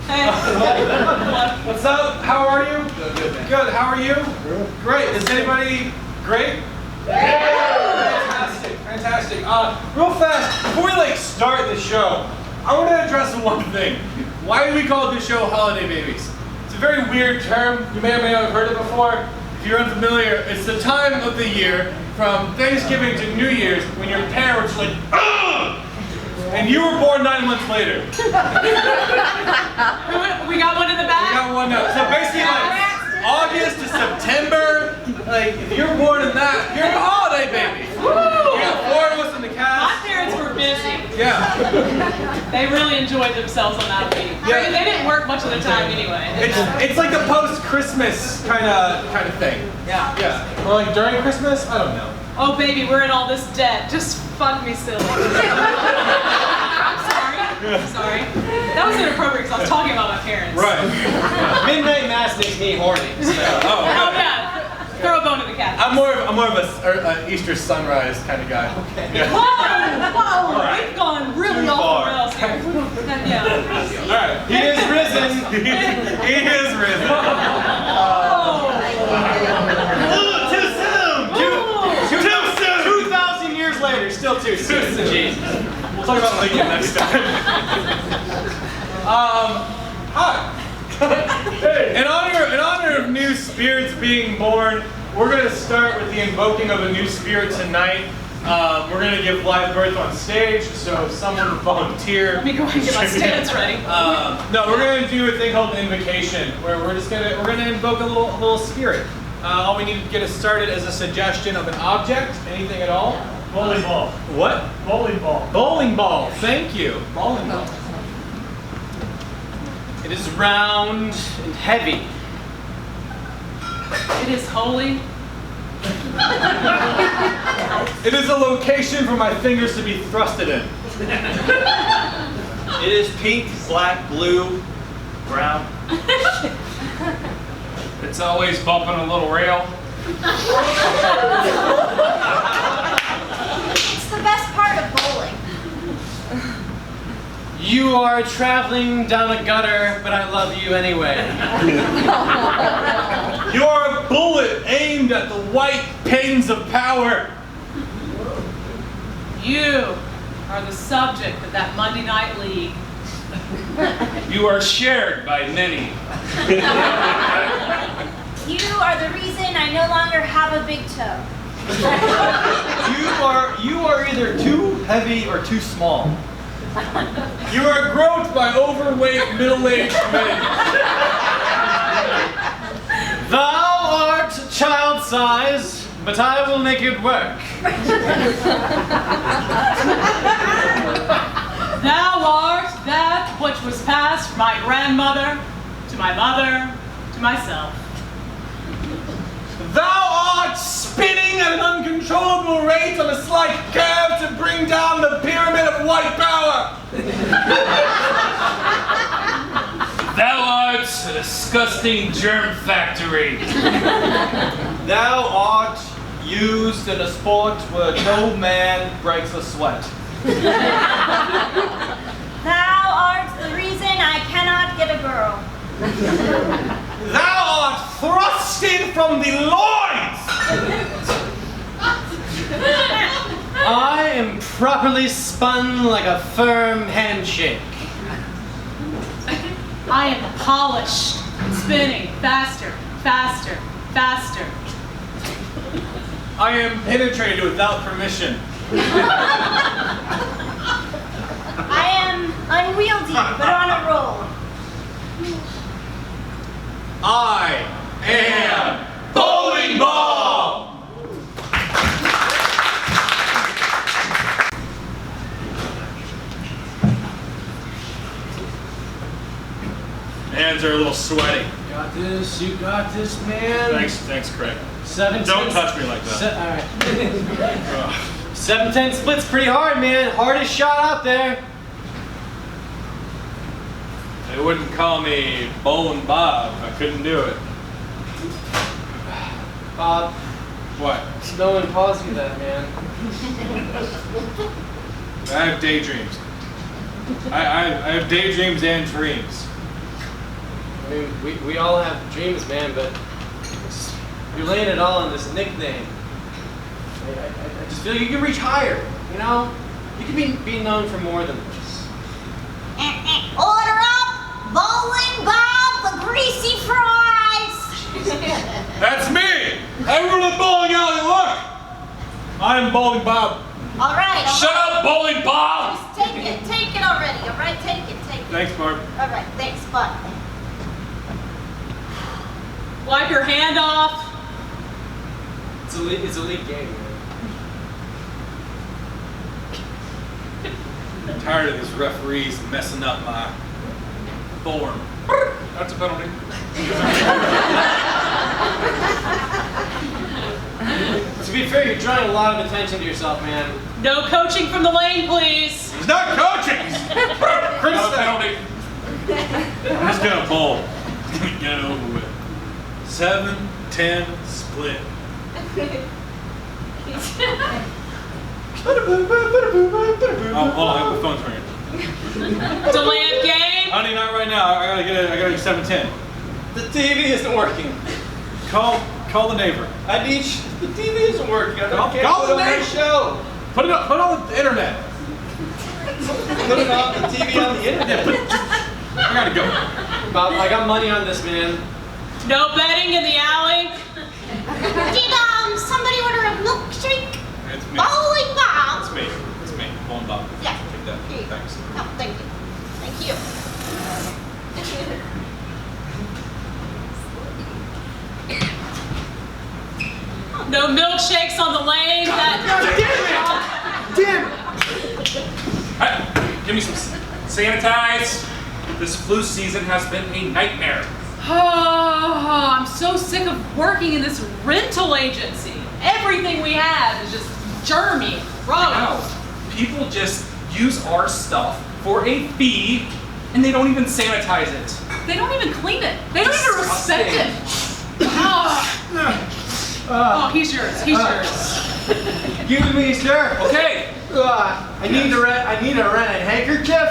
Hey. What's up? How are you? Good, man. Good. How are you? Good. Great. Is anybody great? Fantastic. Fantastic. Real fast, before we start the show, I want to address one thing. Why do we call this show Holiday Babies? It's a very weird term. You may or may not have heard it before. If you're unfamiliar, it's the time of the year from Thanksgiving to New Year's when your parents are like, ugh! And you were born 9 months later. We got one in the back? We got one now. So basically August to September, if you're born in that, you're a holiday baby. Woo! We got 4 of us in the My cast. parents were busy. Yeah. They really enjoyed themselves on that week. Yeah. They didn't work much of the time anyway. It's like the post-Christmas kind of thing. Yeah. Yeah. Or during Christmas? I don't know. Oh baby, we're in all this debt. Just fuck me silly. I'm sorry. That was inappropriate because I was talking about my parents. Right. Midnight Mass makes me horny. So. Oh yeah. Throw a bone to the cat. I'm more of a Easter sunrise kind of guy. Okay. Yeah. Whoa! Right. We've gone really Too off far. the rails here. Yeah. All right. He is risen. He is risen. Too soon. Too soon. 2,000 years later, still too soon. Jesus. We'll talk about Lincoln next time. Hi. In honor of new spirits being born, we're going to start with the invoking of a new spirit tonight. We're going to give live birth on stage, so if someone would volunteer. Let me go and get my stance ready. No, we're going to do a thing called invocation, where we're going to invoke a little spirit. All we need to get us started is a suggestion of an object, anything at all. Bowling ball. What? Bowling ball. Bowling ball. Thank you. Bowling ball. It is round and heavy. It is holy. It is a location for my fingers to be thrusted in. It is pink, black, blue, brown. It's always bumping a little rail. It's the best part of bowling. You are traveling down a gutter, but I love you anyway. You're a bullet aimed at the white pins of power. You are the subject of that Monday Night League. You are shared by many. You are the reason I no longer have a big toe. You are either too heavy or too small. You are groped by overweight middle-aged men. Thou art child size, but I will make it work. Thou art that which was passed from my grandmother, to my mother, to myself. Thou art spinning at an uncontrollable rate on a slight curve to bring down the pyramid of white power. Thou art a disgusting germ factory. Thou art used in a sport where no man breaks a sweat. Thou art the reason I cannot get a girl. Thou art thrusted from the loins. I am properly spun like a firm handshake. I am polished, spinning faster, faster, faster. I am penetrated without permission. I am unwieldy, but on a roll. I am bowling ball. Hands are a little sweaty. You got this, man. Thanks, Craig. 7 Don't touch me like that. All right. 7-10 split's pretty hard, man. Hardest shot out there. They wouldn't call me Bowling Bob if I couldn't do it. Bob, What? no one calls you that, man. I have daydreams. I have daydreams and dreams. I mean, we all have dreams, man, but you're laying it all on this nickname. I just feel you can reach higher, you know? You can be known for more than this. Order up, Bowling Bob, the greasy fries. That's me! Everyone at bowling alley, look! I'm Bowling Bob. All right. Shut up, Bowling Bob! Just take it already. All right, take it. Thanks, Barb. All right, thanks, bud. Wipe your hand off. It's a league game, man. I'm tired of these referees messing up my form. That's a penalty. To be fair, you're drawing a lot of attention to yourself, man. No coaching from the lane, please. He's not coaching! He's Not a penalty. I'm just gonna bowl. Get it over with. 7-10 split. Oh, hold on, my phone's ringing. Delay of game. Honey, not right now. I gotta get 7-10. The TV isn't working. Call the neighbor. I need the TV isn't working. I can't Call put the on my neighbor. show. Put it on the internet. Put it on the TV on the internet. I gotta go. Bob, I got money on this, man. No betting in the alley. Did somebody order a milkshake? It's me. Bowling Bob. It's me. It's me. Bowling Bob. Yeah. Take that. Here you go. Thanks. No, thank you. Thank you. No milkshakes on the lane. Hey, give me some sanitize. This flu season has been a nightmare. Oh, I'm so sick of working in this rental agency. Everything we have is just germy, gross. Wow. People just use our stuff for a fee and they don't even sanitize it. They don't even clean it. They don't even respect it. Oh, he's yours. He's yours. Give me, sir. Okay. I need to rent a handkerchief.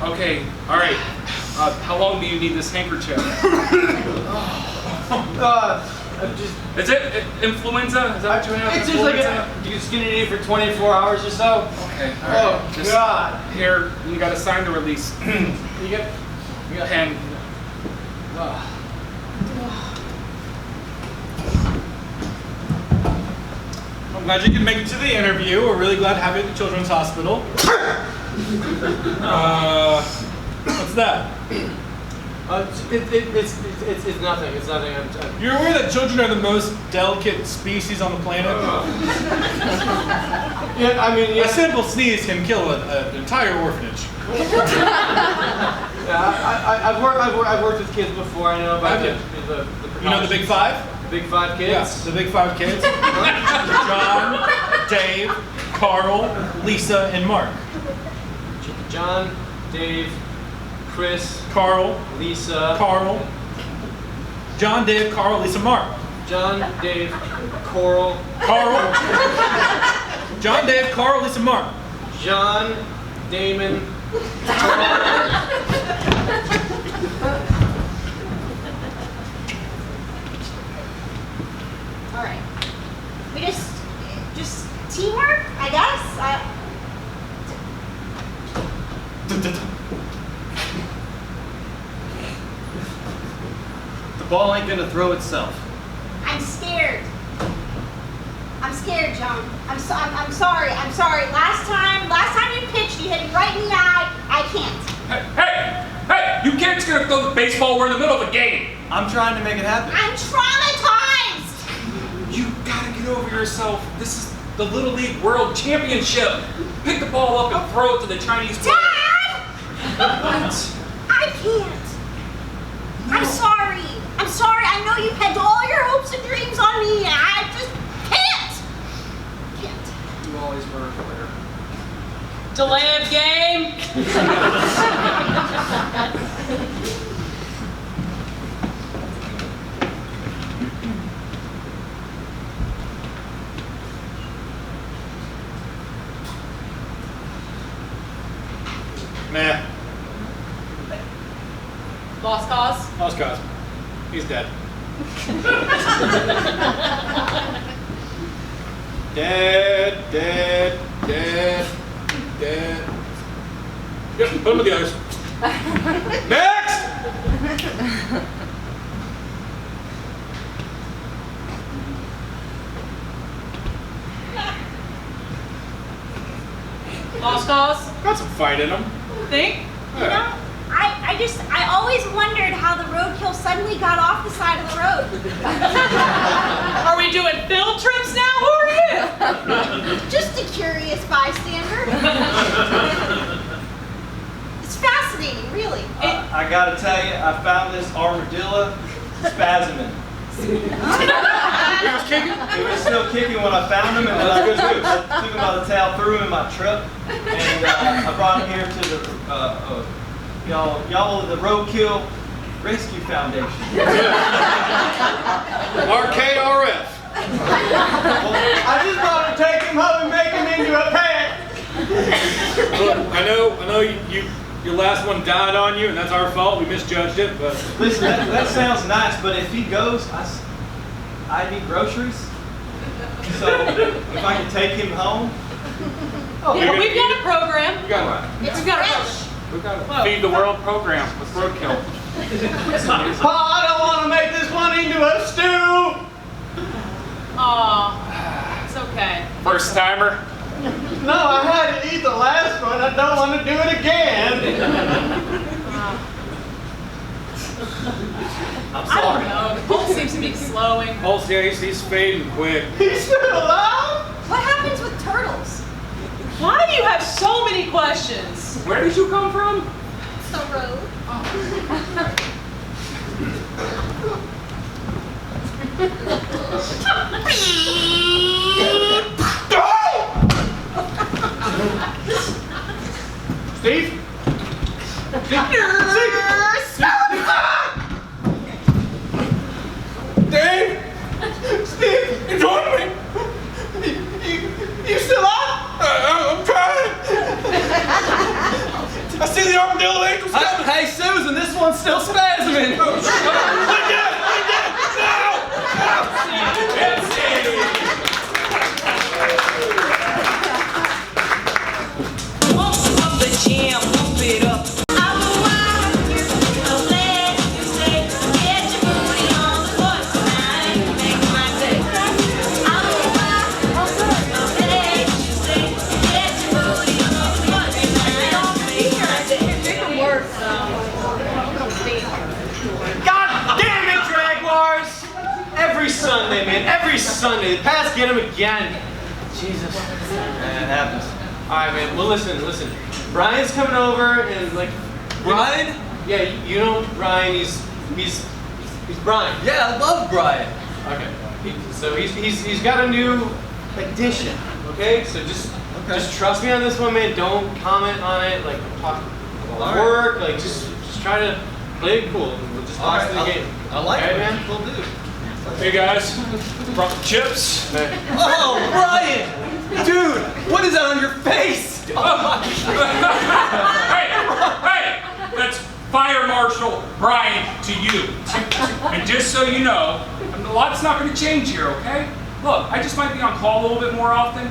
Okay. All right. How long do you need this handkerchief? Is it influenza? Is that what you have? It's just like you're just gonna need it for 24 hours or so. Okay. All right. Oh God. Here, you gotta sign the release. You got Pen. I'm glad you can make it to the interview. We're really glad to have you at the Children's Hospital. What's that? It's nothing. It's nothing. You're aware that children are the most delicate species on the planet? Yeah, I mean, A simple sneeze can kill an entire orphanage. Yeah, I've worked with kids before. I know about the You know the Big Five? Big Five kids. Yes, the Big Five kids. John, Dave, Carl, Lisa, and Mark. John, Dave, Chris, Carl, Lisa, Carl, John, Dave, Carl, Lisa, Mark. John, Dave, Coral, Carl, John, Dave, Carl, Lisa, Mark. John, Damon, All right. We just teamwork, I guess. The ball ain't gonna throw itself. I'm scared. I'm scared, John. I'm sorry. I'm sorry. Last time you pitched, you hit me right in the eye. I can't. Hey! You kids gonna throw the baseball? We're in the middle of a game. I'm trying to make it happen. I'm traumatized. You gotta get over yourself. This is the Little League World Championship. Pick the ball up and throw it to the Chinese player. Dad! What? I can't. I'm sorry. I'm sorry. I know you had all your hopes and dreams on me. I just can't. Can't. You always were a quitter. Delay of game. Nah. Lost cause? Lost cause. He's dead. Dead, dead, dead, dead. Yep, put him with the others. Next! Lost cause? Got some fight in him. Think? You know, I always wondered how the roadkill suddenly got off the side of the road. Are we doing field trips now? Who are you? Just a curious bystander. It's fascinating, really. I gotta tell you, I found this armadillo spasming. He was kicking? He was still kicking when I found him, and then I took him by the tail, threw him in my truck, and I brought him here to the y'all the Roadkill Rescue Foundation. RKRF. Well, I just thought I'd take him home and make him into a pet. Look, I know your last one died on you, and that's our fault. We misjudged it, but Listen, that sounds nice, but if he goes, I need groceries. So if I could take him home. Oh, yeah, we've got a program. we got It's We've got a fresh. program. Feed the World program with roadkill. I don't want to make this one into a stew. Aw, it's okay. First timer. No, I had to eat the last one. I don't want to do it again. I'm I don't sorry. know. The pulse seems to be slowing. Pulse, yeah, he's fading quick. He's still alive? What happens with turtles? Why do you have so many questions? Where did you come from? The road. Steve? Dave! Steve! You joining me? You still up? I'm trying. I see the armadillo angels coming. Hey, Susan, this one's still spasming. Look at Sunday, man. Every Sunday. The past get him again. Jesus. Man, it happens. Alright, man. Well, listen. Brian's coming over and, like... Brian? Yeah, you know Brian. He's Brian. Yeah, I love Brian. Okay. So he's got a new addition. Okay? So just trust me on this one, man. Don't comment on it. Like, talk about work. Like, just try to play it cool. We'll just watch the game. I like Okay, it, man? We'll do. Hey guys, brought the chips. Oh, Brian! Dude, what is that on your face? Hey, that's Fire Marshal Brian to you. And just so you know, a lot's not going to change here, okay? Look, I just might be on call a little bit more often,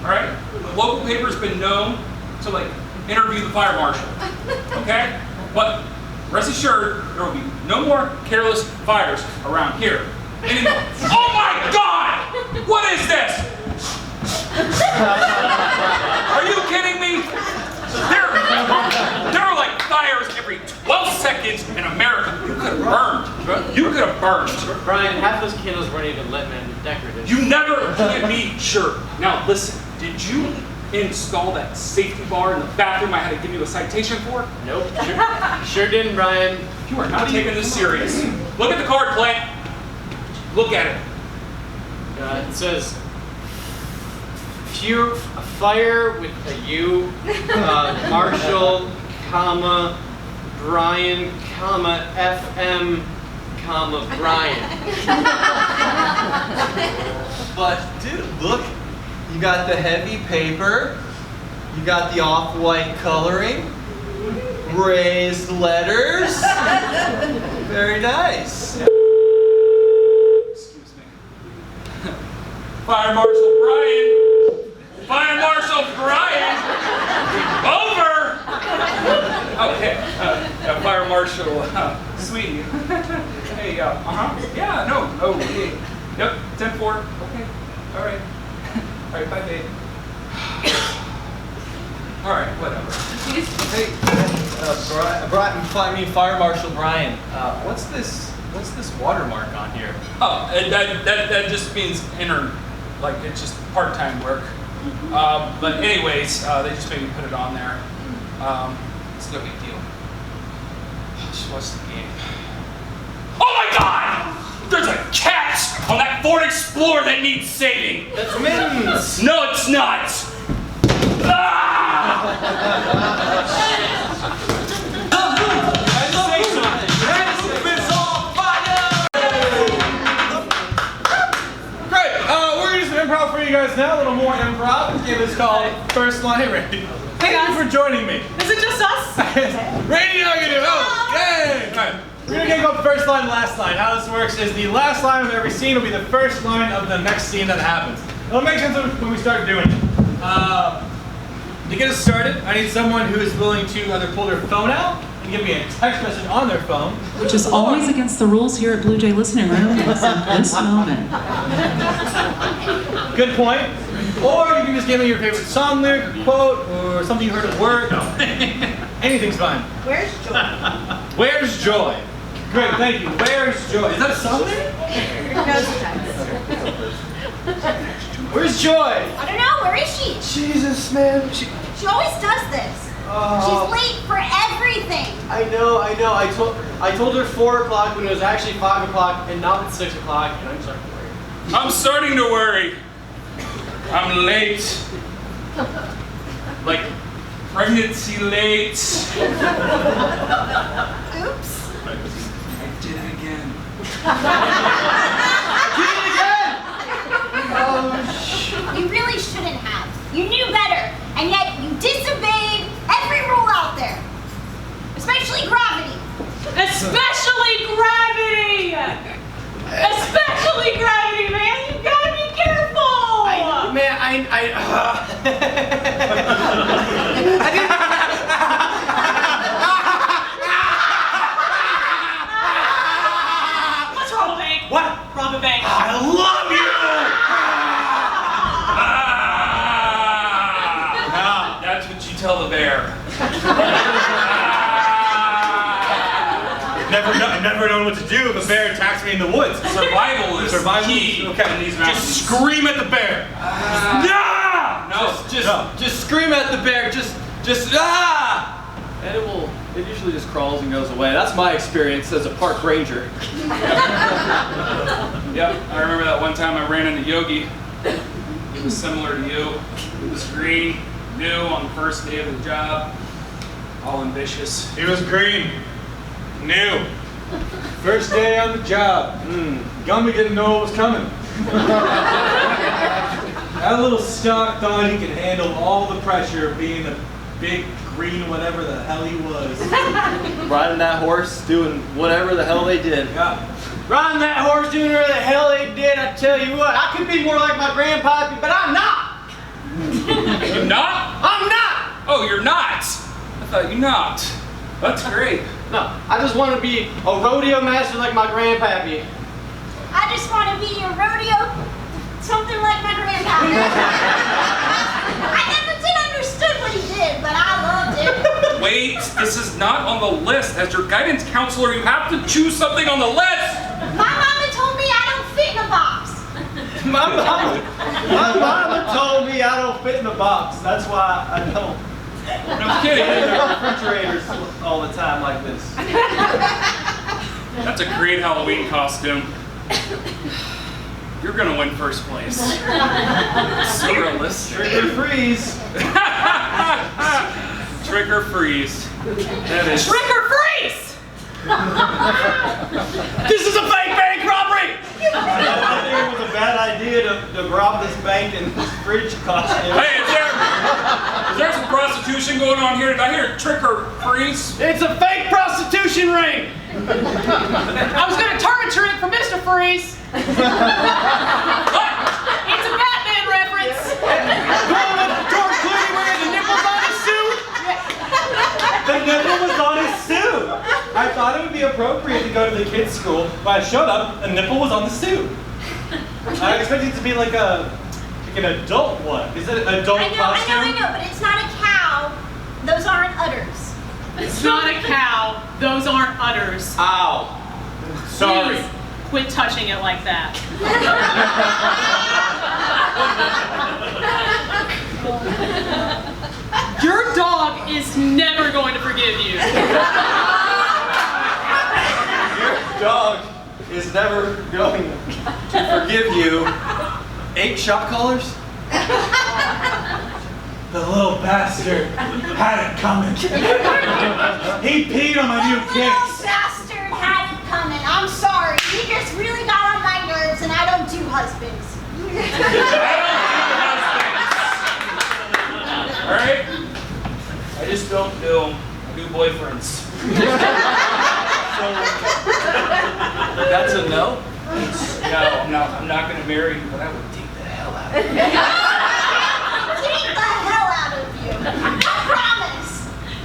all right? The local paper's been known to, like, interview the fire marshal, okay? But rest assured, there will be no more careless fires around here anymore. Oh my God! What is this? Are you kidding me? There are like fires every 12 seconds in America. You could have burned. You could have burned. Brian, half those candles weren't even lit, man. They're decorative. You never can't be sure. Now listen, did you install that safety bar in the bathroom I had to give you a citation for? Nope. Sure didn't, Brian. You are not taking this serious. Look at the card, Plant. Look at it. It says fire with a U, Marshall, comma, Brian, comma, FM, comma, Brian. But, dude, look. You got the heavy paper. You got the off-white coloring. Raised letters. Very nice. Excuse me. Fire Marshal Brian. Fire Marshal Brian. Over. Okay. Fire Marshal Sweetie. Hey. Yeah. No. Oh. Hey. Yep. 10-4. Okay. All right. All right. Bye, babe. All right. Whatever. Hey, Fire Marshal Brian. What's this watermark on here? Oh, that just means like it's just part-time work. But anyways, they just made me put it on there. It's no big deal. Just watch the game. Oh my God! There's a cat on that Ford Explorer that needs saving. That's Mittens. No, it's not. Ah! Great. We're gonna do some improv for you guys now. A little more improv. This game is called First Line. Hey, Randy. Hey, Thank guys. you for joining me. Is it just us? Randy, how are you doing? Oh, yay! All right. We're gonna get called first line, last line. How this works is the last line of every scene will be the first line of the next scene that happens. It'll make sense when we start doing it. To get us started, I need someone who is willing to either pull their phone out and give me a text message on their phone. Which is always against the rules here at Blue Jay Listening Room except this moment. Good point. Or you can just give me your favorite song lyric, or quote, or something you heard at work. Anything's fine. Where's Joy? Where's Joy? Great, thank you. Where's Joy? Is that a song lyric? Where's Joy? I don't know. Where is she? Jesus, man. She always does this. She's late for everything. I know. I told her 4 o'clock when it was actually 5 o'clock, and now it's 6 o'clock, and I'm starting to worry. I'm starting to worry. I'm late. Like pregnancy late. Oops. I did it again. You really shouldn't have. You knew better, and yet you disobeyed every rule out there. Especially gravity. Especially gravity! Especially gravity, man! You gotta be careful! Let's rob a bank. What? Rob a bank. I love you! That's what you tell the bear. Never known what to do if a bear attacks me in the woods. Survival is key in these mountains. Just scream at the bear. Just scream at the bear. Just ah! And it usually just crawls and goes away. That's my experience as a park ranger. Yep, I remember that one time I ran into Yogi. He was similar to you. He was green, new on the first day of the job, all ambitious. He was green. New. First day on the job. Gummy didn't know what was coming. That little stock thought he could handle all the pressure of being the big green whatever the hell he was. Riding that horse, doing whatever the hell they did. Yeah. Riding that horse, doing whatever the hell they did, I tell you what, I could be more like my grandpappy, but I'm not! You're not? I'm not! Oh, you're not? I thought you not. That's great. No, I just want to be a rodeo master like my grandpappy. I just want to be a rodeo, something like my grandpa. I never did understood what he did, but I loved it. Wait, this is not on the list. As your guidance counselor, you have to choose something on the list. My mama told me I don't fit in a box. My mama told me I don't fit in the box. That's why I don't. No kidding. Refrigerators all the time like this. That's a great Halloween costume. You're gonna win first place. So realistic. Trick or freeze. Trick or freeze. That is. Trick or freeze! This is a fake bank robbery! I think it was a bad idea to rob this bank in this fridge costume. Hey, is there some prostitutes prostitution going on here? Did I hear trick or freeze? It's a fake prostitution ring! I was gonna turn a trick for Mr. Freeze. What? It's a Batman reference. George Clooney wearing the nipples on his suit? The nipple was on his suit. I thought it would be appropriate to go to the kids' school, but I showed up, a nipple was on the suit. I expected it to be like an adult one. Is it an adult costume? I know, but it's not a cow. Those aren't udders. It's not a cow. Those aren't udders. Ow. Sorry. Please, quit touching it like that. Your dog is never going to forgive you. Your dog is never going to forgive you. 8 shot callers? The little bastard had it coming. He peed on my new The little kicks. bastard had it coming. I'm sorry. He just really got on my nerves, and I don't do husbands. Alright? I just don't do them. I do boyfriends. That's a no? No, I'm not gonna marry you, but I would take the hell out of you. Take the hell out of you. I promise.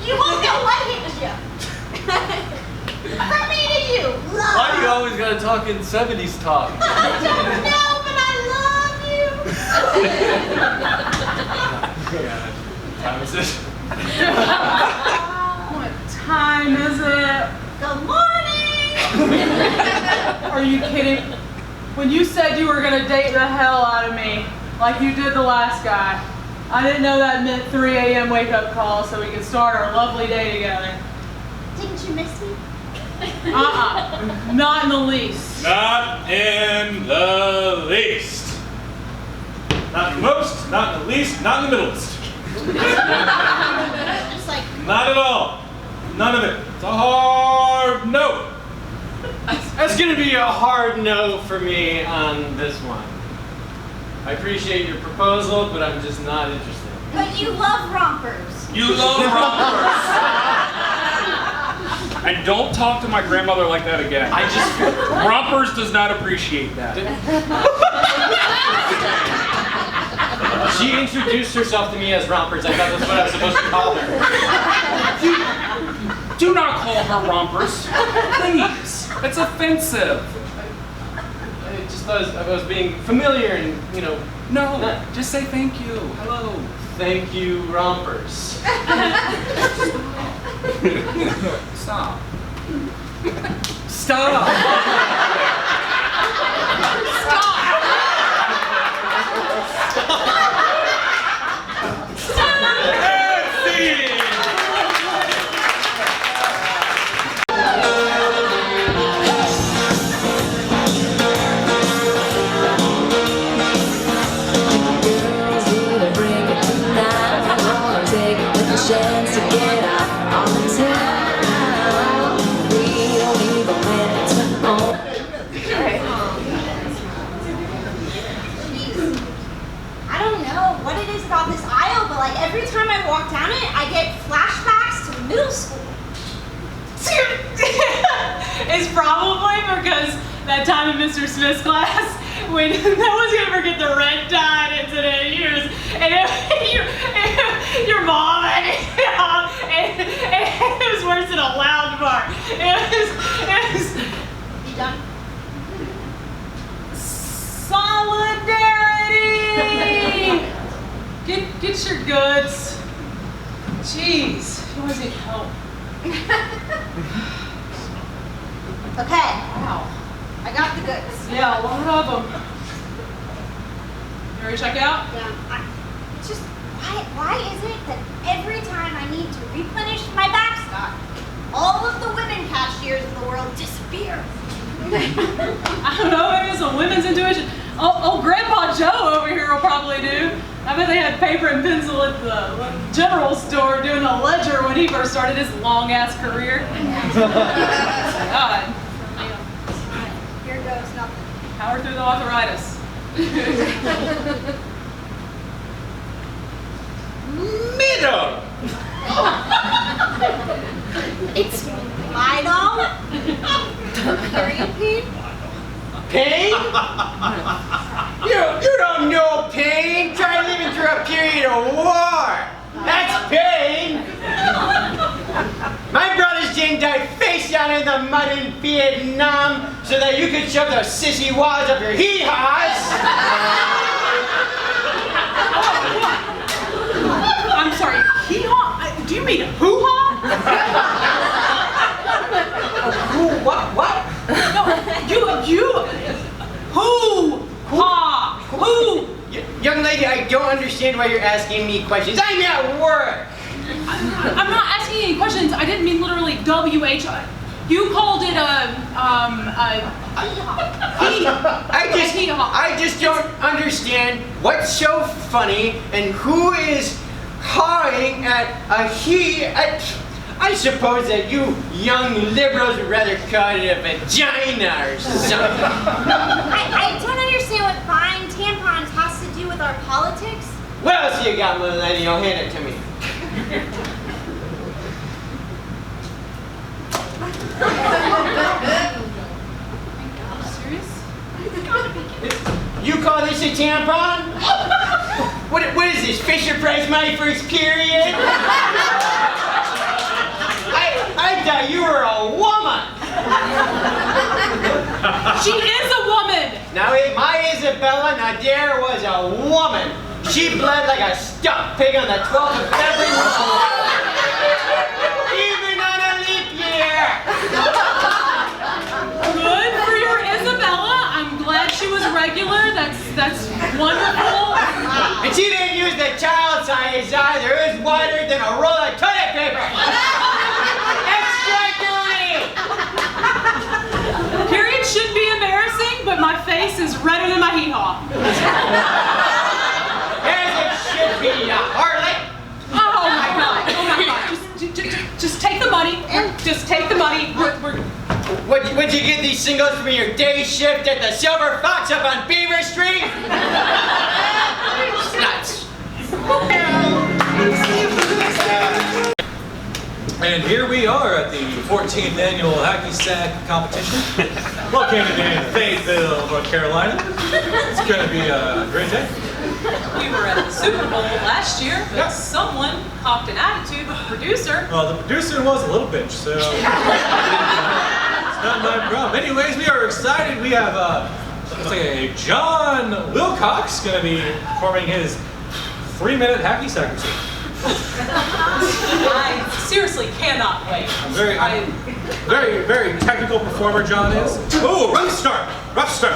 You won't know what hit you. From me to you. Love. Why do you always gotta talk in 70s talk? I don't know, but I love you. Time is it? What time is it? Good morning. Are you kidding? When you said you were gonna date the hell out of me, like you did the last guy, I didn't know that meant 3 a.m. wake up call so we could start our lovely day together. Didn't you miss me? Not in the least. Not in the least. Not in the most, not in the least, not in the middleest. Just like, Not at all. None of it. It's a hard no. That's gonna be a hard no for me on this one. I appreciate your proposal, but I'm just not interested. but you love rompers. You love rompers. And don't talk to my grandmother like that again. Rompers does not appreciate that. She introduced herself to me as Rompers. I thought that's what I was supposed to call her. Do not call her rompers. Please. It's offensive. I just thought I was being familiar and, No, just say thank you. Hello. thank you, Rompers. Stop. Stop! Chance to get out on the town. We don't even win it home. I don't know what it is about this aisle, but like every time I walk down it, I get flashbacks to middle school. It's probably because that time in Mr. Smith's class when no one's gonna forget the red tide incident. Your mom and it was worse than a loud part. It was You done? solidarity. Get your goods. Jeez, you always need help. Okay, Wow. I got the goods. Yeah, a lot of them. You ready to check out? Yeah. Just why is it that every time I need to replenish my backstock, all of the women cashiers in the world disappear? I don't know, maybe it's a women's intuition. Oh, Grandpa Joe over here will probably do. I bet they had paper and pencil at the general store doing a ledger when he first started his long-ass career. God. Here goes nothing. Power through the arthritis. Middle. It's my doll. Period pain. Pain? You don't know pain. Try living through a period of war. That's pain. My brothers didn't die face down in the mud in Vietnam so that you could shove those sissy wads up your hee-haws. I'm sorry, hee-haw? Do you mean hoo-haw? What? No, you, hoo-haw, who? Young lady, I don't understand why you're asking me questions. I'm at work. I'm not asking any questions. I didn't mean literally W-H-I. You called it I just don't understand what's so funny and who is hawing at a he. I suppose that you young liberals would rather call it a vagina or something. I don't understand what buying tampons has to do with our politics. What else you got, millennial? Hand it to me. Serious? You call this a tampon? What is this, Fisher Price money for his period? I thought you were a woman. She is a woman. Now, my Isabella Nader was a woman. She bled like a stuck pig on the 12th of February. Even on a leap year. Good for your Isabella. I'm glad she was regular. That's wonderful. And she didn't use the child size either. It was wider than a roll of toilet paper. Extra dirty. Period should be embarrassing, but my face is redder than my hee-haw. As it should be, you harlot. Oh my god. Just take the money. Just take the money. What'd you get these singles from your day shift at the Silver Fox up on Beaver Street? Nuts. And here we are at the 14th annual Hacky Sack competition, located in Fayetteville, North Carolina. It's going to be a great day. We were at the Super Bowl last year, but someone copped an attitude with the producer. Well, the producer was a little bitch, so it's not my problem. Anyways, we are excited. We have looks like a John Wilcox going to be performing his 3-minute Hacky Sack routine. I seriously cannot wait. Very technical performer John is. Oh, rough start,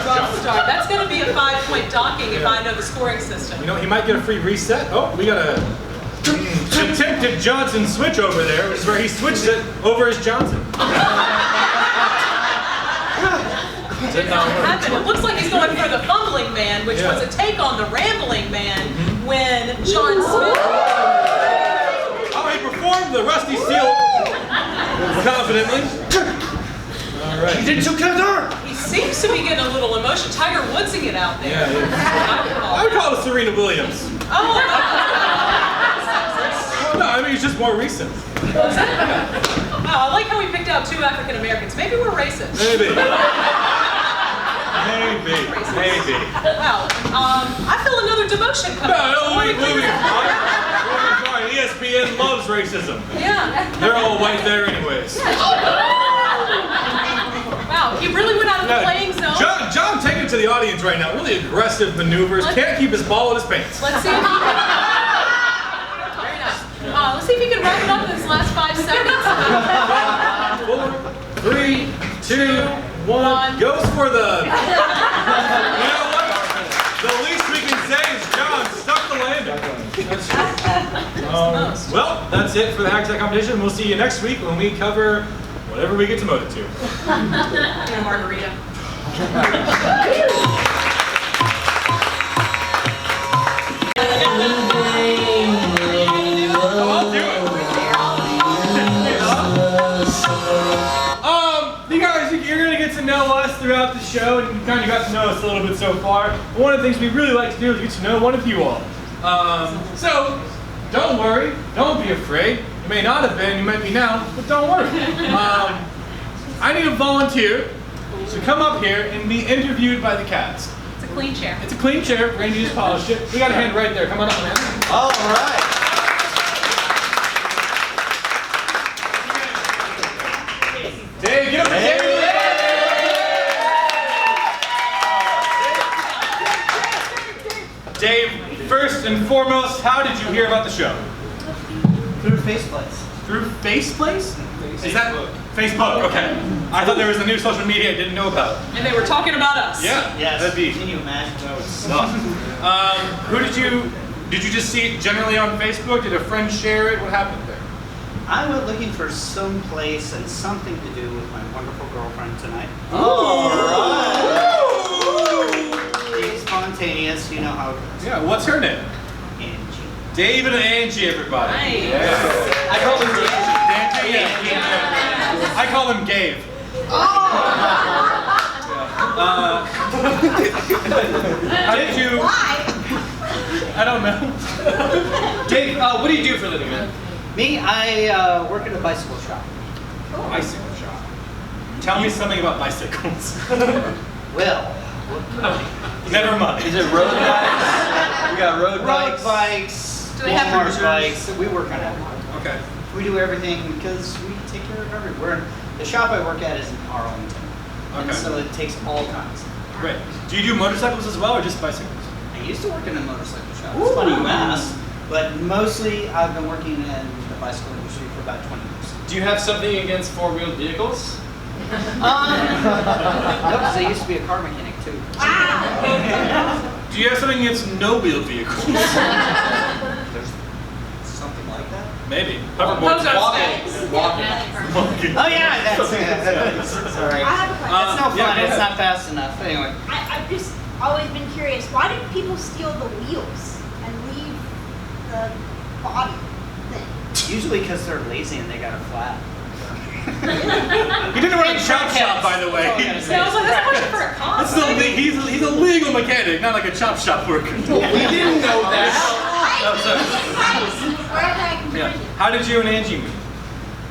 John. That's going to be a 5-point docking if I know the scoring system. You know, he might get a free reset. Oh, we got a attempted Johnson switch over there, which is where he switched it over as Johnson. Did not work. It looks like he's going for the fumbling man, which was a take on the rambling man when John Smith. Oh, he performed the Rusty Seal confidently. All right. He's together. He seems to be getting a little emotion. Tiger Woodsing it out there. Yeah. I would call it Serena Williams. Oh, No, I mean, it's just more recent. was it? Wow, I like how we picked out 2 African Americans. Maybe we're racist. Maybe. Wow. I feel another demotion coming. Moving on. ESPN loves racism. Yeah. They're all white there anyways. Wow, he really went out of the playing zone. John taking it to the audience right now. Really aggressive maneuvers. Can't keep his ball in his pants. Let's see if he can. Very nice. Let's see if he can wrap it up in his last 5 seconds. 4, 3, 2, 1. Goes for the. You know what? The least we can say is John stuck the landing. Well, that's it for the Hacky Sack competition. We'll see you next week when we cover whatever we get demoted to. And a margarita. I'll do it. You guys, you're going to get to know us throughout the show, and you kind of got to know us a little bit so far. But one of the things we really like to do is get to know one of you all. So, don't worry, don't be afraid. may not have been, you might be now, but don't worry. I need a volunteer to come up here and be interviewed by the cats. It's a clean chair. It's a clean chair, Randy just polished it. We got a hand right there, come on up, man. All right. Dave, get up there. Dave, first and foremost, how did you hear about the show? Through Faceplace. Through Faceplace? Is that Facebook? Okay. I thought there was a new social media I didn't know about. And they were talking about us. Yeah. Yes. That'd be. Can you imagine? That would suck. Who did you just see it generally on Facebook? Did a friend share it? What happened there? I went looking for some place and something to do with my wonderful girlfriend tonight. All right. Being spontaneous, you know how it goes. Yeah. What's her name? Angie. David and Angie, everybody. Nice. Yeah. I call them Angie. I call him Gabe. How did you? Why? I don't know. Dave, what do you do for a living, man? Me, I work at a bicycle shop. Bicycle shop. Tell me something about bicycles. Well, Never mind. Is it road bikes? We got road road bikes. bikes, Do they have Walmart cruisers? bikes. We work on everything. Okay. We do everything because we take care of everything. The shop I work at is in Arlington. And Okay. so it takes all kinds. Great. Do you do motorcycles as well, or just bicycles? I used to work in a motorcycle shop. It's funny you ask, but mostly I've been working in the bicycle industry for about 20 years. Do you have something against four-wheeled vehicles? No, because I used to be a car mechanic too. Do you have something against no-wheel vehicles? There's something like that. Maybe. Those are Walking. specs. Walking. Oh yeah, that's sorry. I have a question. It's no yeah, fun. go It's ahead. not fast enough. Anyway. I've just always been curious. Why do people steal the wheels and leave the body thing? Usually because they're lazy and they got a flat. He didn't run a chop shop, by the way. That's all I gotta say. Yeah, I was like, that's a question for a cop. This is he's a legal mechanic, not like a chop shop worker. We didn't know that. Yeah. How did you and Angie meet?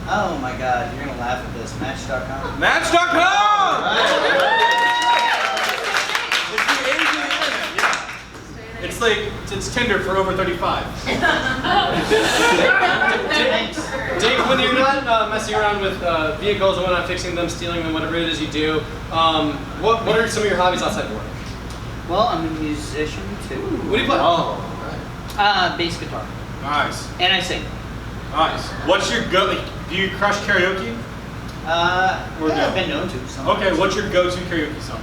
Oh my God, you're gonna laugh at this. Match.com. Match.com! It's the age of the internet, yeah. It's like, it's Tinder for over 35. Dave, when you're not messing around with vehicles and whatnot, fixing them, stealing them, whatever it is you do, what are some of your hobbies outside of work? Well, I'm a musician too. What do you play? Oh, Bass guitar. nice. And I sing. Nice. What's your do you crush karaoke? Or Yeah, no? I've been known to. Okay, what's your go-to karaoke song?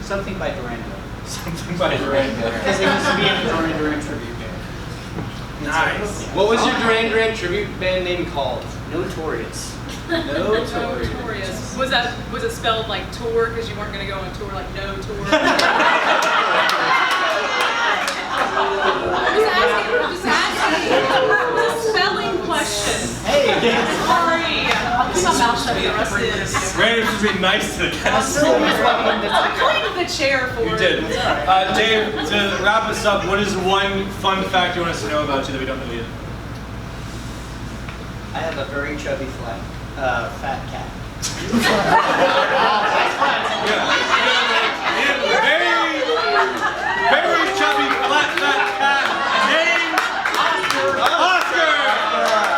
Something by Duran Duran. Something by Duran Because they used to be in a Duran Duran tribute band. Nice. What was your Duran Duran tribute band name called? Notorious. Notorious. Was it spelled like tour because you weren't going to go on tour, like no tour? Just asking. It was a spelling question. Hey! Sorry. I'll keep my mouth shut the rest of this. Randy was being nice to the guests. I cleaned the chair for You it. did. Dave, to wrap us up, what is one fun fact you want us to know about you that we don't know yet? I have a very chubby fat cat. Very chubby, flat cat named Oscar.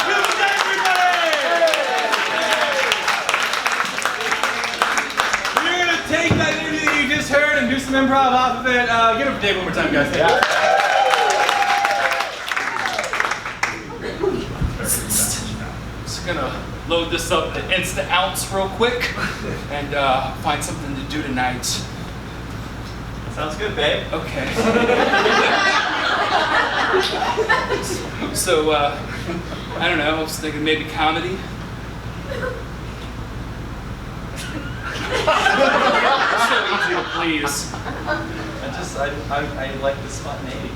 Give it to everybody. We're gonna take that interview that you just heard and do some improv off of it. Give it for Dave one more time, guys. Thank you. Just gonna load this up to Insta Ounce real quick and find something to do tonight. Sounds good, babe. Okay. So, I don't know, I was thinking maybe comedy. So easy to please. I like the spontaneity.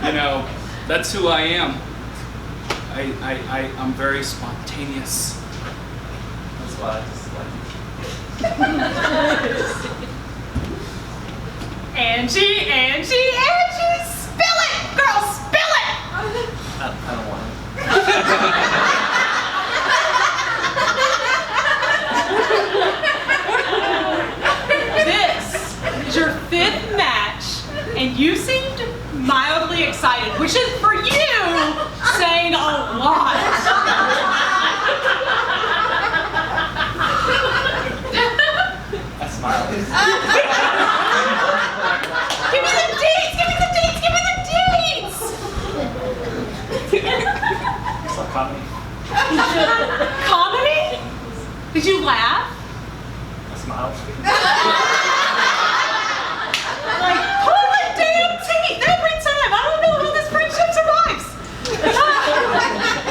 You know, that's who I am. I'm very spontaneous. That's why I just like Angie, spill it! Girl, spill it! I don't want it. This is your 5th match, and you seemed mildly excited, which is for you saying a lot. I smile. Give me the dates! Give me the dates! Give me the dates! It's like comedy. Comedy? Did you laugh? I smile. Like, pull the damn teeth every time! I don't know how this friendship survives!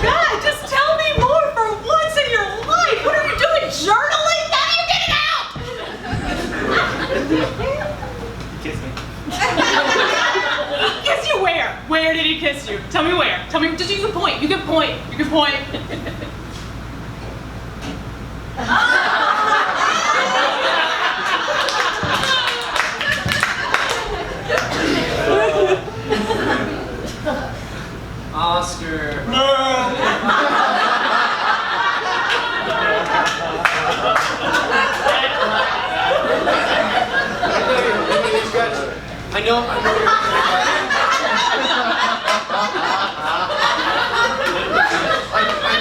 God, just tell me more for once in your life! What are you doing? Journaling? Now you get it out! He kissed me. He kissed you where? Where did he kiss you? Tell me where. Tell me, just you can point. You can point. You can point. Oscar. I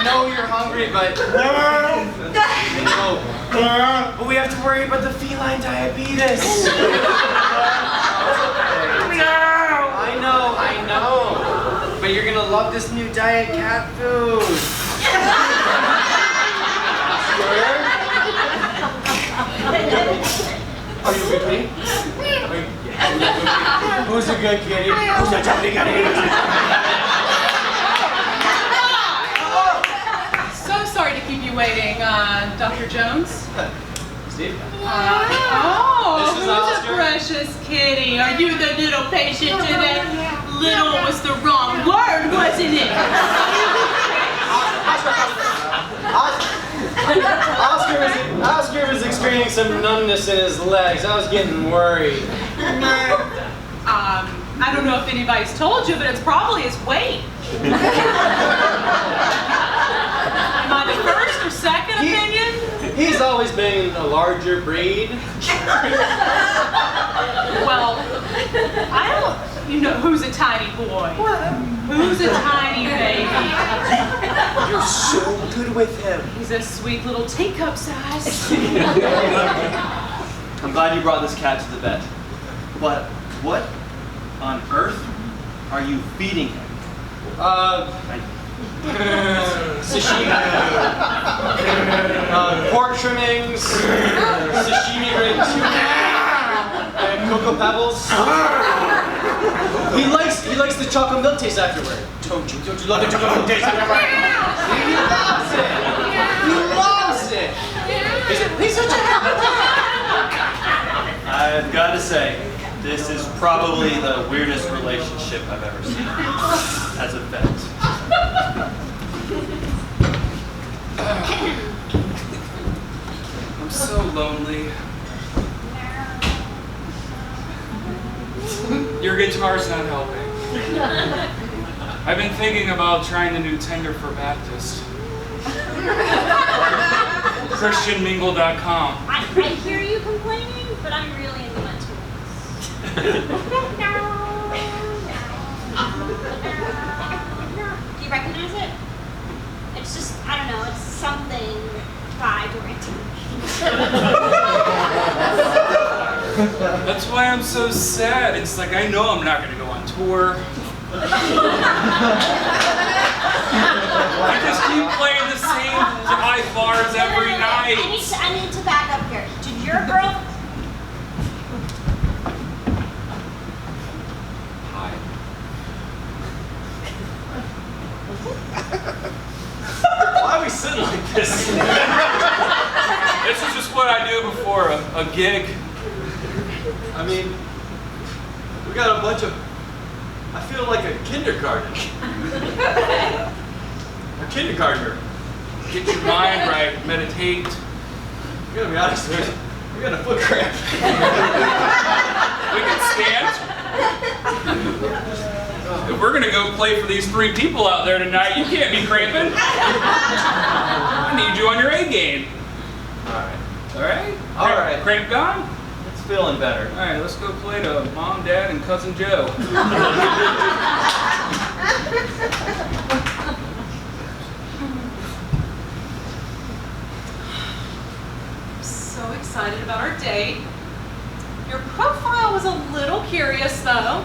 know you're hungry, but but we have to worry about the feline diabetes. I know. But you're gonna love this new diet cat food. Are you with me? Who's a good kitty? Who's a chubby kitty? So sorry to keep you waiting, Dr. Jones. Steve? Oh, This is who's Oscar. a precious kitty? Are you the little patient today? Little was the wrong word, wasn't it? Oscar was experiencing some numbness in his legs. I was getting worried. I don't know if anybody's told you, but it's probably his weight. Am I the first or second opinion? He's always been a larger breed. Well, I don't, you know, who's a tiny boy? Who's a tiny baby? You're so good with him. He's a sweet little teacup size. I'm glad you brought this cat to the vet. But what on earth are you feeding him? Sashimi. Pork trimmings. Sashimi grade tuna. And Cocoa Pebbles. He likes the chocolate milk taste afterward. Don't you love the chocolate milk taste afterward? He loves it. He's such a happy. I've got to say, this is probably the weirdest relationship I've ever seen as a vet. I'm so lonely. Your guitar's not helping. I've been thinking about trying the new Tender for Baptist. ChristianMingle.com. I hear you complaining, but I'm really into my Do you recognize it? It's just, I don't know, it's something vibrant. That's why I'm so sad. It's like I know I'm not going to go on tour. I just keep playing the same high bars every night. I need to back up here. Did your girl? Hi. Why are we sitting like this? This is just what I do before a gig. I mean, we got a bunch of, I feel like a kindergarten. A kindergartner. Get your mind right, meditate. I'm gonna be honest with you, we got a foot cramp. We can stand. If we're gonna go play for these 3 people out there tonight, you can't be cramping. I need you on your A game. Alright. All right? All right. Cramp gone? It's feeling better. All right, let's go play to Mom, Dad, and Cousin Joe. So excited about our date. Your profile was a little curious, though.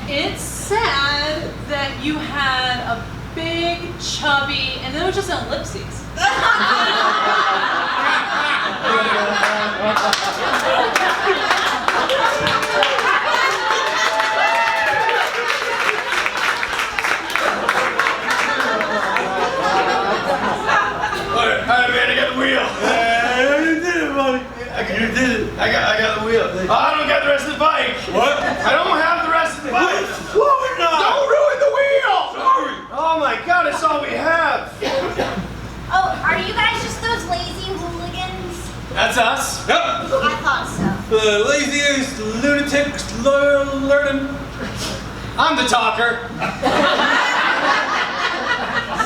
It said that you had a big, chubby, and then it was just an ellipses. Hey man, I got the wheel. You did it, buddy. You did it. I got the wheel. I don't got the rest of the bike. What? I don't have the rest of the bike. Why not? Don't ruin the wheel. Sorry. Oh my God, that's all we have. Oh, are you guys just those lazy hooligans? That's us. Yep. I thought so. The laziest lunatics learning. I'm the talker.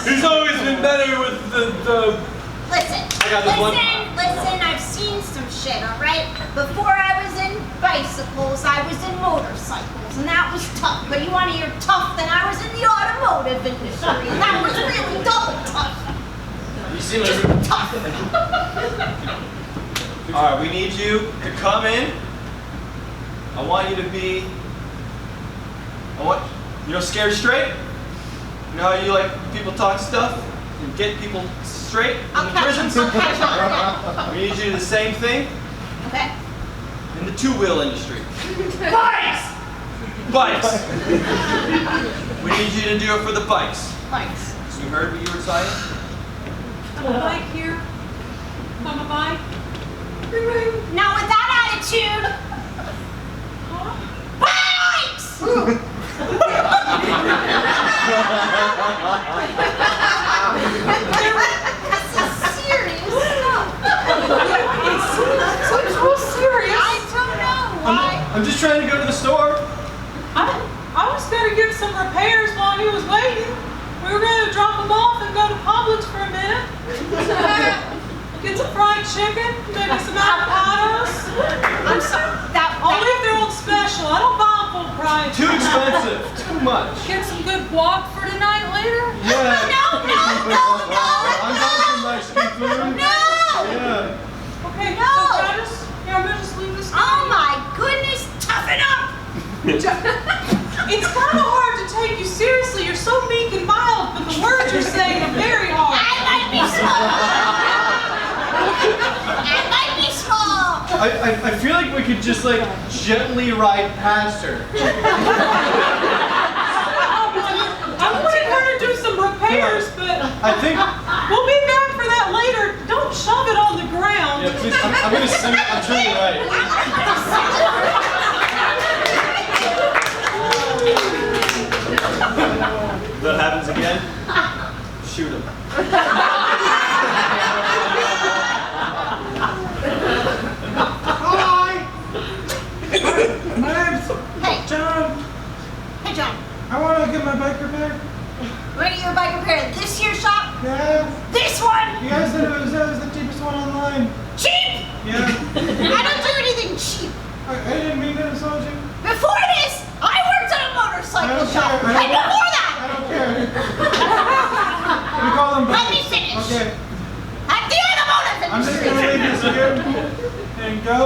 He's always been better with the Listen, I got this one. listen, I've seen some shit, alright? Before I was in bicycles, I was in motorcycles, and that was tough. But you want to hear tough, then I was in the automotive industry, and that was really double tough. You seem like Tough. Alright, we need you to come in. I want you to be, scared straight. You know how you like people talk stuff and get people straight in the prisons? I'll catch on. We need you to do the same thing Okay. in the 2-wheel industry. Bikes! Bikes! We need you to do it for the bikes. Bikes. So you heard what you were saying? I'm a bike here. I'm a bike. Now with that attitude, bikes! This is serious stuff. It's real serious. I don't know why. I'm just trying to go to the store. I was gonna get some repairs while he was waiting. We were gonna drop him off and go to Publix for a minute. Get some fried chicken, maybe some avocados. I'm sorry. Only if they're on special. I don't buy them full price. Too expensive. Too much. Get some good guac for tonight later. Yeah. No! I'm not some Mexican food. No! Yeah. Okay, No. so can I just, I'm gonna just leave this. Oh my goodness, toughen up! It's kind of hard to take you seriously. You're so meek and mild, but the words you're saying are very hard. I might be small. I might be small. I feel like we could just like gently ride past her. I wanted her to do some repairs, but I think. we'll be back for that later. Don't shove it on the ground. Yeah, please. I'm gonna sing. I'm trying to write. If that happens again, shoot him. Hi. My name's Hey, John. hey John, I want to get my bike repaired. where do your bike repair? This here shop? Yeah. This one? You guys said it was the cheapest one online. Cheap? Yeah. I don't do anything cheap. I didn't mean to insult you. Before this, I worked at a motorcycle shop. I And before I that, don't care. We call them let me bikes. finish. Okay. At the automotive I'm just industry. gonna leave this here and go.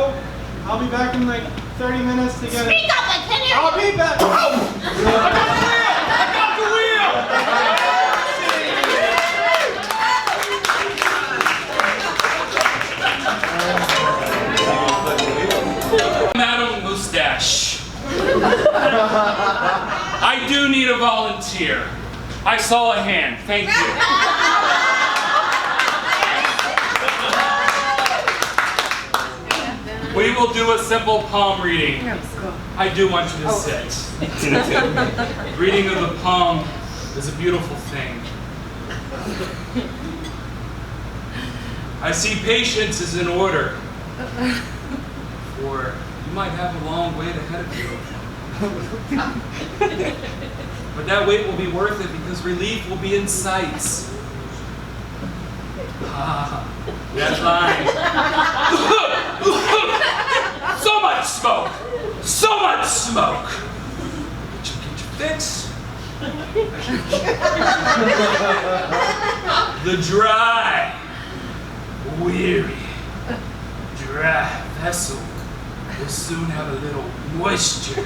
I'll be back in like 30 minutes to get it. Speak up, I can't hear I'll you. be back. Madam Mustache. I do need a volunteer. I saw a hand. Thank you. We will do a simple palm reading. I do want you to sit. Reading of the palm is a beautiful thing. I see patience is in order. Or you might have a long wait ahead of you. But that wait will be worth it because relief will be in sight. Ah, that line. So much smoke! So much smoke! Get your fix. The dry, weary, dry vessel will soon have a little moisture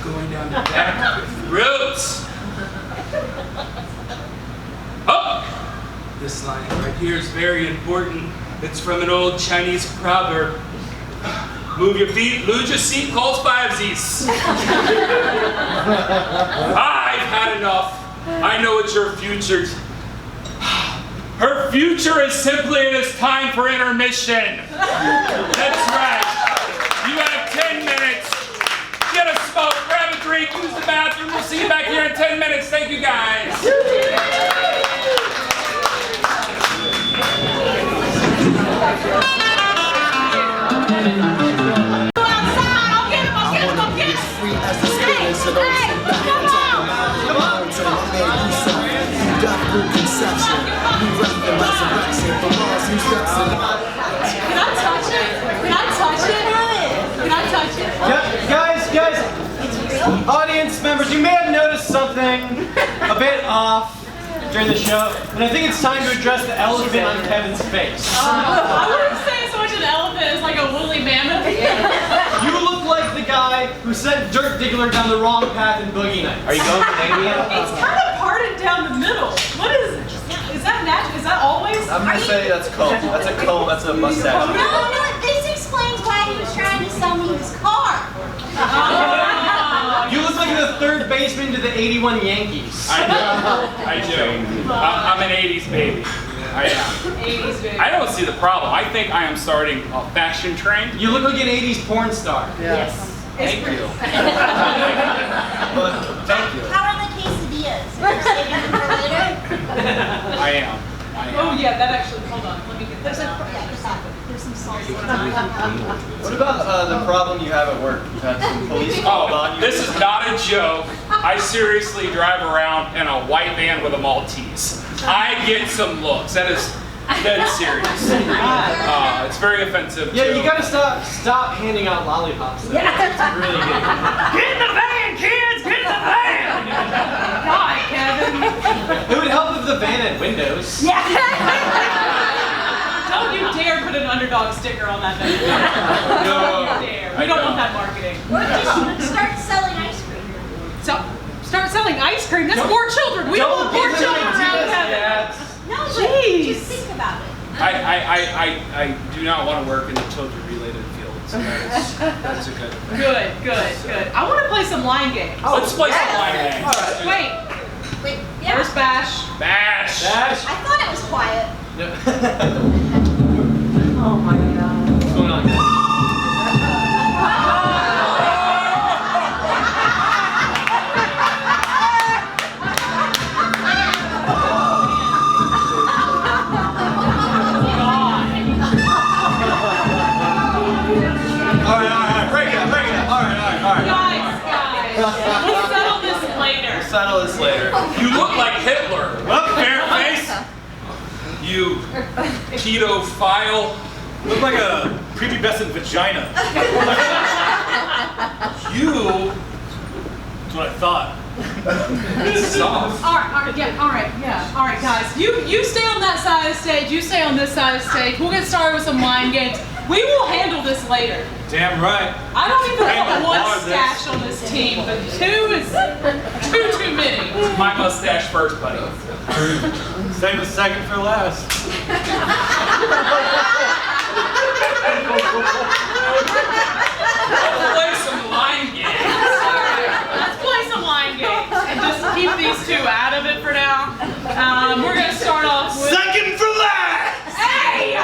going down the back of your throat. Oh! This line right here is very important. It's from an old Chinese proverb. Move your feet, lose your seat, calls fivesies. I've had enough. I know it's your future. Her future is simply it is time for intermission. That's right. You have 10 minutes. Get a smoke, grab a drink, use the bathroom. We'll see you back here in 10 minutes. Thank you, guys. Guys, audience members, you may have noticed something a bit off during the show, and I think it's time to address the elephant on Kevin's face. I wouldn't say so much an elephant as like a woolly mammoth. You look like the guy who sent Dirt Diggler down the wrong path in Boogie Nights. Are you going for It's kind of parted down the middle. What is it? Is that natural? Is that always? I'm gonna say that's comb. That's a comb. That's a mustache. No, this explains why he was trying to sell me his car. You look like the third baseman to the '81 Yankees. I do. I'm an 80s baby. I am. 80s baby. I don't see the problem. I think I am starting a fashion trend. You look like an '80s porn star. Yes. Thank you. Thank you. How are the quesadillas? Are you saving them for later? I am. Oh yeah, that actually. Hold on. Let me get There's this out. there's some salsa. What about the problem you have at work? You had some police called on you. This is not a joke. I seriously drive around in a white van with a Maltese. I get some looks. That is dead serious. It's very offensive. Yeah, too. you gotta stop handing out lollipops. Though. It's really good. Get in the van, kids! Get in the van! God, Kevin. It would help if the van had windows. Don't you dare put an Underdog sticker on that van. No. Don't you dare. We don't want that marketing. Or just start selling ice cream. So, start selling ice cream. That's more children. We don't want more give them children around ideas, Kevin. Dads. No, but Jeez. just think about it. I do not want to work in the children-related field. So that's a good. Good. I want to play some line games. Let's play some line games. All right. Wait, yeah. First bash. Bash. Dash. I thought it was quiet. Oh my God. What's going on, guys? All right. Break it up. All right. Guys. We'll settle this later. Settle this later. You look like Hitler. Well, fair face. You pedophile. Look like a prepubescent vagina. You. That's what I thought. It's soft. All right, guys. You stay on that side of the stage. You stay on this side of the stage. We'll get started with some line games. We will handle this later. Damn right. I don't even want Handle one all of this. stash on this team, but two is too many. My mustache first, buddy. Save a second for last. Let's play some line games. Let's play some line games and just keep these two out of it for now. We're gonna start off with. Second for last! Hey!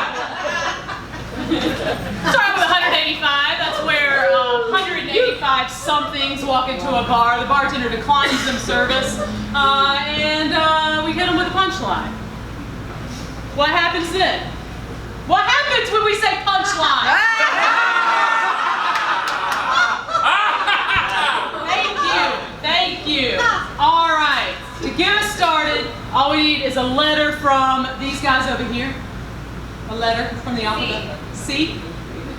Start with 185. That's where 185 somethings walk into a bar. The bartender declines them service, and we hit them with a punchline. What happens then? What happens when we say punchline? All we need is a letter from these guys over here. A letter from the alphabet. C.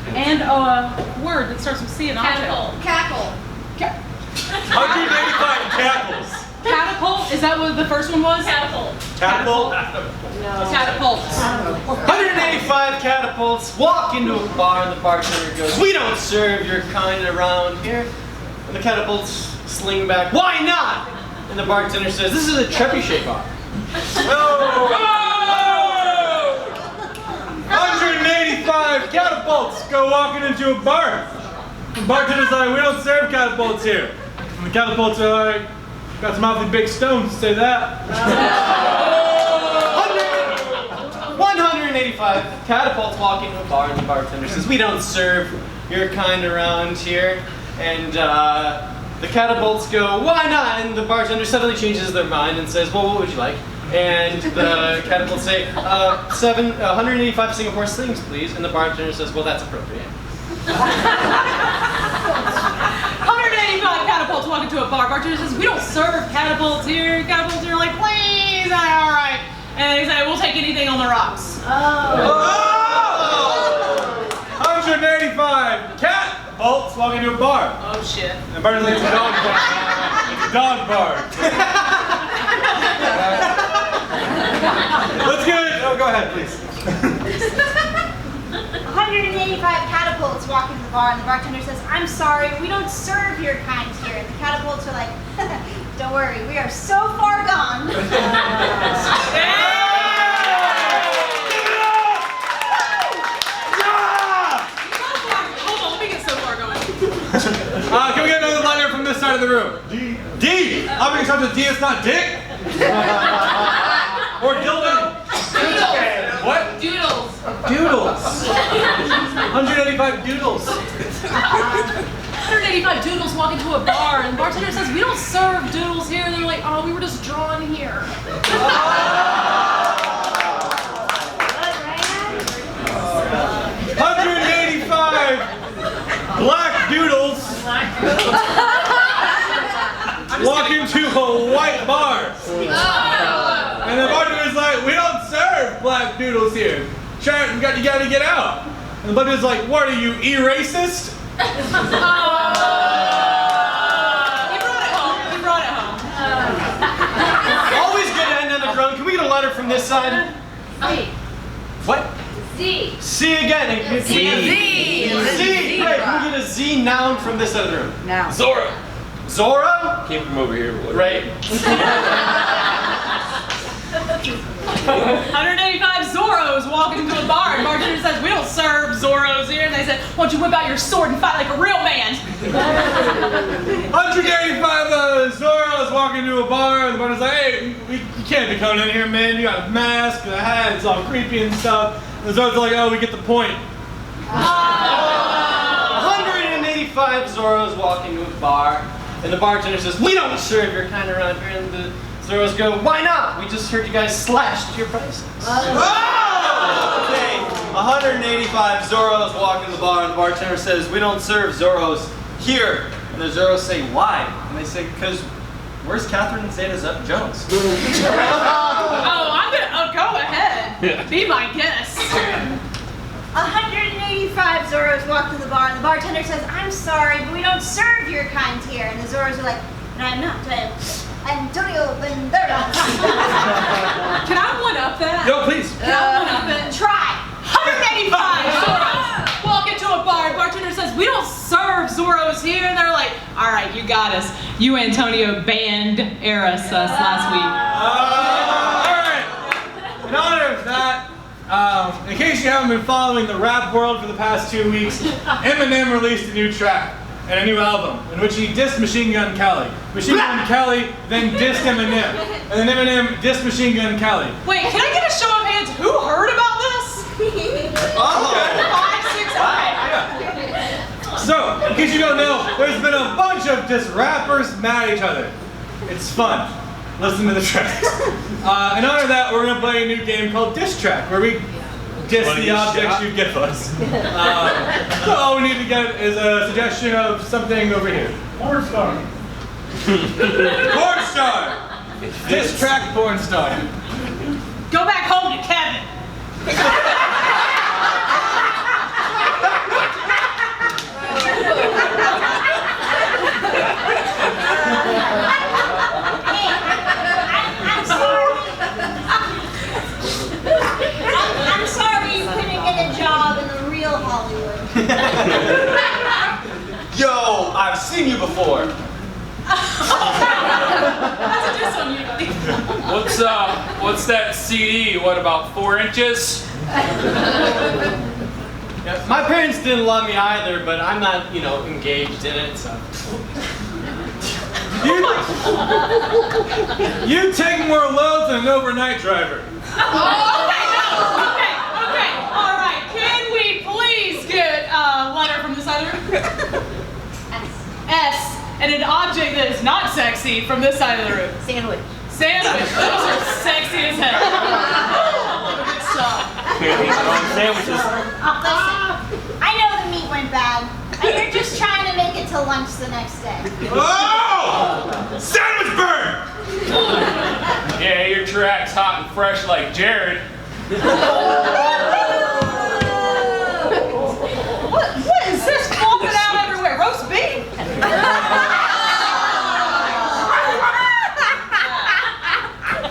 And a word that starts with C and object. Cackle. 185 cackles. Catapult? Is that what the first one was? Catapult. Catapult? Catapult. 185 catapults walk into a bar and the bartender goes, "We don't serve your kind around here." And the catapults sling back, "Why not?" And the bartender says, "This is a trebuchet bar." No! 185 catapults go walking into a bar. The bartender's like, "We don't serve catapults here." And the catapults are like, "Got some awfully big stones to say that." 185 catapults walk into a bar and the bartender says, "We don't serve your kind around here." And the catapults go, "Why not?" And the bartender suddenly changes their mind and says, "Well, what would you like?" And the catapults say, 185 Singapore slings, please." And the bartender says, "Well, that's appropriate." 185 catapults walk into a bar. Bartender says, "We don't serve catapults here." Catapults are like, "Please." All right. And they say, "We'll take anything on the rocks." 185 catapults walk into a bar. Oh shit. And bartender's like, "It's a dog bar." It's a dog bar. Let's get it. Oh, go ahead, please. 185 catapults walk into the bar, and the bartender says, "I'm sorry, we don't serve your kind here." And the catapults are like, "Don't worry, we are so far gone." Hold on, let me get so far going. Can we get another letter from this side of the room? D. D. I'm going to start with D. It's not dick. Or dildo. What? Doodles. Doodles. 185 doodles. 185 doodles walk into a bar, and the bartender says, "We don't serve doodles here." And they're like, "Oh, we were just drawn here." 185 black doodles walk into a white bar. And the bartender's like, "We don't serve black doodles here. Try, you gotta get out." And the bartender's like, "What are you, e-racist?" He brought it home. Always good to end on the drum. Can we get a letter from this side? What? Z. C again. Z. Z. Great. Can we get a Z noun from this side of the room? Now. Zorro. Zorro? Came from over here. Right. 185 Zorros walk into a bar, and the bartender says, "We don't serve Zorros here." And they said, "Why don't you whip out your sword and fight like a real man?" 185 Zorros walk into a bar, and the bartender's like, "Hey, you can't be coming in here, man. You got a mask and a hat. It's all creepy and stuff." And the Zorros are like, "Oh, we get the point." 185 Zorros walk into a bar, and the bartender says, "We don't serve your kind around here." And the Zorros go, "Why not? We just heard you guys slashed your prices." Okay, 185 Zorros walk in the bar, and the bartender says, "We don't serve Zorros here." And the Zorros say, "Why?" And they say, "Because where's Catherine Zeta-Jones?" Oh, I'm gonna go ahead. Be my guest. 185 Zorros walk to the bar, and the bartender says, "I'm sorry, but we don't serve your kind here." And the Zorros are like, "And I'm not Antonio Banderas." Can I one up that? Yo, please. Can I one up it? Try. 185 Zorros walk into a bar, and bartender says, "We don't serve Zorros here." And they're like, "All right, you got us. You, Antonio, Banderas us last week." All right. In honor of that, in case you haven't been following the rap world for the past 2 weeks, Eminem released a new track and a new album in which he dissed Machine Gun Kelly. Machine Gun Kelly then dissed Eminem, and then Eminem dissed Machine Gun Kelly. Wait, can I get a show of hands? Who heard about this? Oh. 5, 6, So, in case you don't know, there's been a bunch of just rappers mad at each other. It's fun. Listen to the tracks. In honor of that, we're gonna play a new game called Diss Track, where we diss the objects you give us. So all we need to get is a suggestion of something over here. Porn star. Porn star. Diss track porn star. Go back home to Kevin. I'm sorry. I'm sorry you couldn't get a job in the real Hollywood. Yo, I've seen you before. That's a diss on you, buddy. What's that CD? What, about 4 inches? Yeah, my parents didn't love me either, but I'm not, engaged in it, so. You take more loads than an overnight driver. Okay, all right. Can we please get a letter from this side of the room? S. And an object that is not sexy from this side of the room. Sandwich. Sandwich. Those are sexy as hell. Good stuff. Sandwiches. Listen, I know the meat went bad, and you're just trying to make it to lunch the next day. Oh! Sandwich burn! Yeah, your track's hot and fresh like Jared. What is this flopping out everywhere? Roast beef?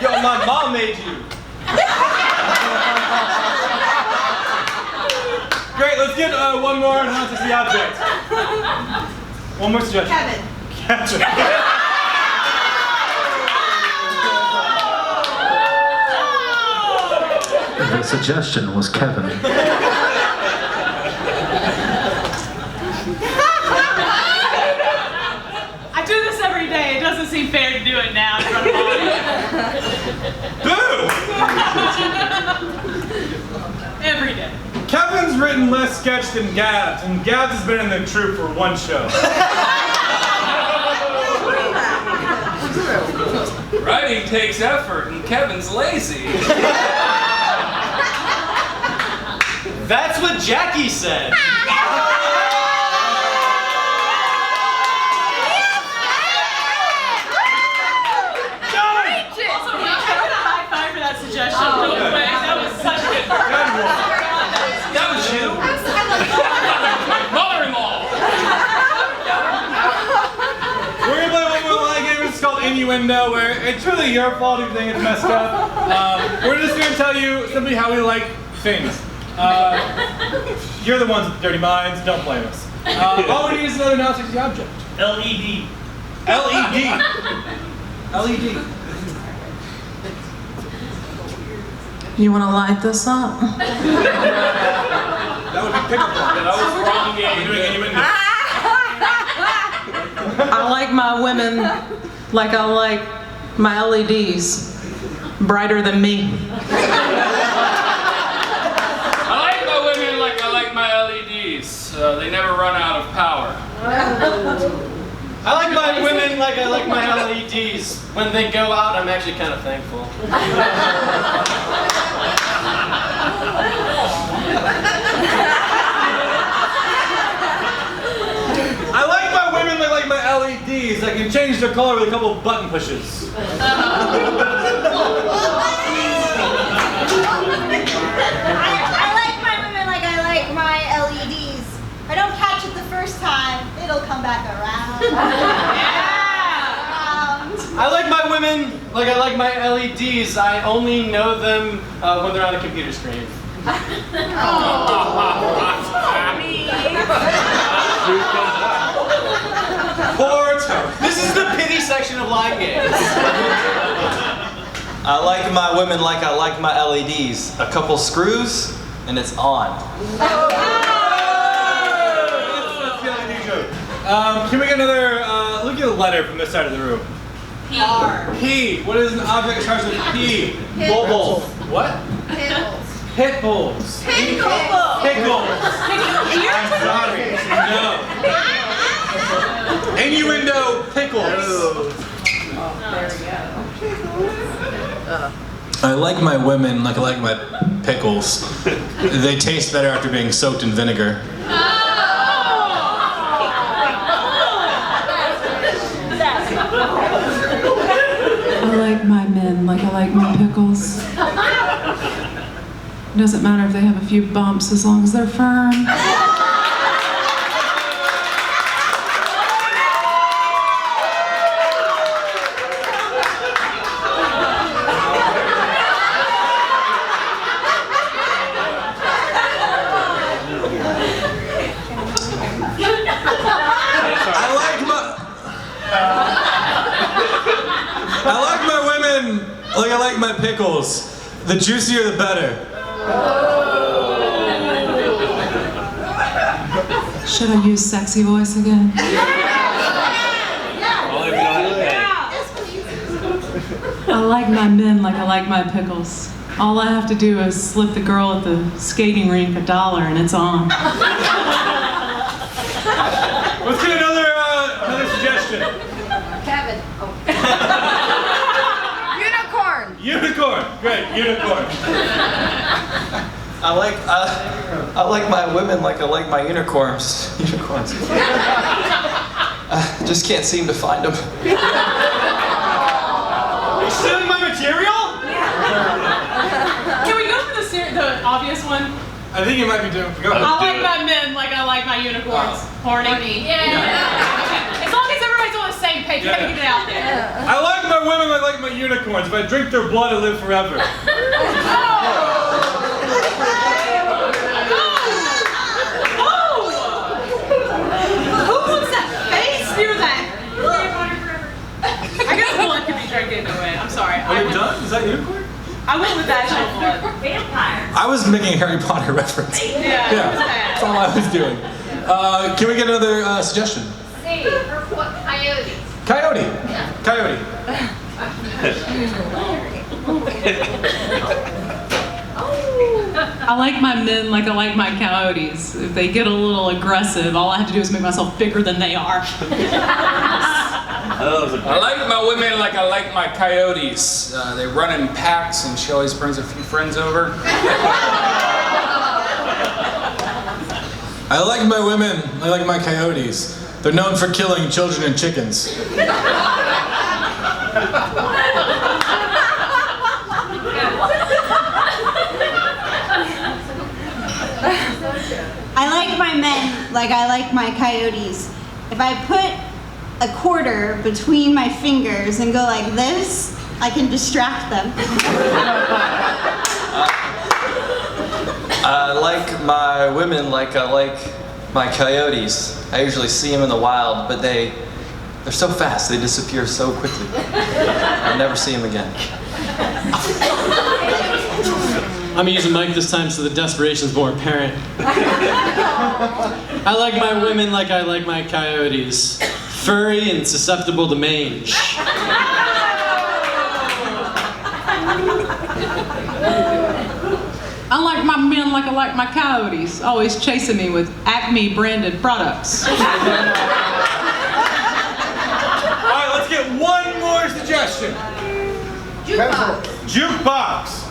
Yo, my mom made you. Great, let's get one more and not just the object. One more suggestion. Kevin. Kevin. The suggestion was Kevin. I do this every day. It doesn't seem fair to do it now in front of all of you. Boo! Every day. Kevin's written less sketch than Gabs, and Gabs has been in the troupe for one show. Writing takes effort, and Kevin's lazy. That's what Jackie said. Also, we should get a high five for that suggestion. Real quick. That was such a good one. That was you. Mother-in-law! We're gonna play one more line game. It's called Innuendo, where it's really your fault if you think it's messed up. We're just gonna tell you simply how we like things. You're the ones with the dirty minds. Don't blame us. All we need is another non-sexy object. LED. LED. LED. You want to light this up? That would be pickup line. That was wrong We're doing game. innuendo. I like my women like I like my LEDs, brighter than me. I like my women like I like my LEDs. They never run out of power. I like my women like I like my LEDs. When they go out, I'm actually kind of thankful. I like my women that like my LEDs. I can change their color with a couple of button pushes. I like my women like I like my LEDs. If I don't catch it the first time, it'll come back around. I like my women like I like my LEDs. I only know them when they're on a computer screen. Poor Tony. This is the pity section of line games. I like my women like I like my LEDs. A couple screws, and it's on. That's the LED joke. Can we get another, look at a letter from this side of the room. P. P. What is an object that starts with P? Bulbul. What? Pit bulls. Pickles. I'm sorry. No. Innuendo pickles. I like my women like I like my pickles. They taste better after being soaked in vinegar. I like men like I like my pickles. It doesn't matter if they have a few bumps as long as they're firm. I like my women like I like my pickles. The juicier the better. Should I use sexy voice again? I like my men like I like my pickles. All I have to do is slip the girl at the skating rink $1 and it's on. Let's get another suggestion. Kevin. Oh. Unicorn. Great, unicorn. I like my women like I like my unicorns. Unicorns. I just can't seem to find them. You're stealing my material? Can we go for the obvious one? I think you might be doing. Go ahead. I like my men like I like my unicorns. Horny. Yeah. As long as everybody's on the same page, we gotta get it out there. I like my women like my unicorns. If I drink their blood, I live forever. Who puts that face near that? I guess blood can be drank anyway. I'm sorry. Are you done? Is that unicorn? I went with vaginal blood. Vampire. I was making a Harry Potter reference. Yeah. That's all I was doing. Can we get another suggestion? C. What? Coyote. Coyote. Yeah. Coyote. I like my men like I like my coyotes. If they get a little aggressive, all I have to do is make myself bigger than they are. I like my women like I like my coyotes. They run in packs and she always brings a few friends over. I like my women. I like my coyotes. They're known for killing children and chickens. I like my men like I like my coyotes. If I put a quarter between my fingers and go like this, I can distract them. I like my women like I like my coyotes. I usually see them in the wild, but they're so fast, they disappear so quickly. I'll never see them again. I'm using Mike this time so the desperation's more apparent. I like my women like I like my coyotes. Furry and susceptible to mange. I like my men like I like my coyotes, always chasing me with Acme branded products. All right, let's get one more suggestion. Jukebox.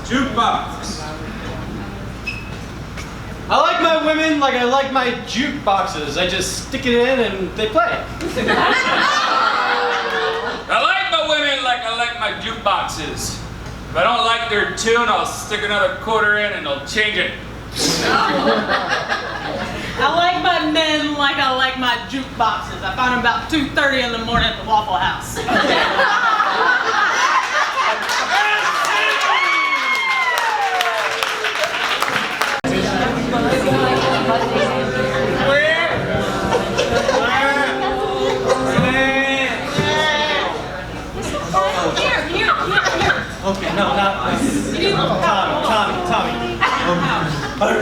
I like my women like I like my jukeboxes. I just stick it in and they play. I like my women like I like my jukeboxes. If I don't like their tune, I'll stick another quarter in and they'll change it. I like my men like I like my jukeboxes. I found them about 2:30 in the morning at the Waffle House. Okay, no, not Tommy. Play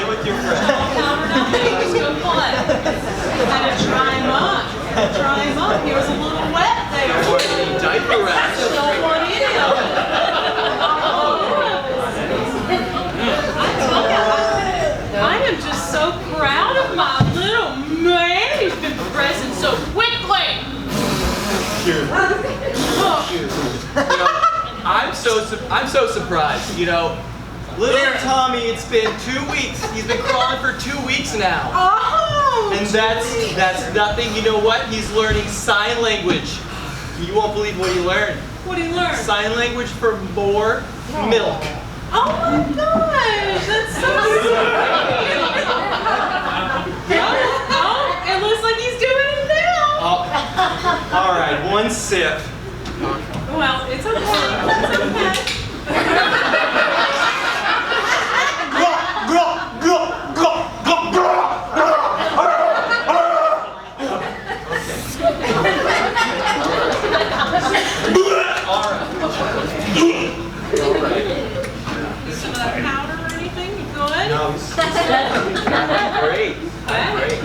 with your friends. Had to try him up. He was a little wet there. Diaper rash. Don't want any of it. I am just so proud of my little man. He's been progressing so quickly. I'm so surprised. You know, Little Tommy, it's been 2 weeks. He's been crawling for 2 weeks now. Oh! And that's nothing. You know what? He's learning sign language. You won't believe what he learned. What did he learn? Sign language for more milk. Oh my gosh, that's so sweet. Oh, it looks like he's doing it now. Oh. All right, one sip. Well, it's okay. It's okay. Some of that powder or anything? You good? No, he's great. Great.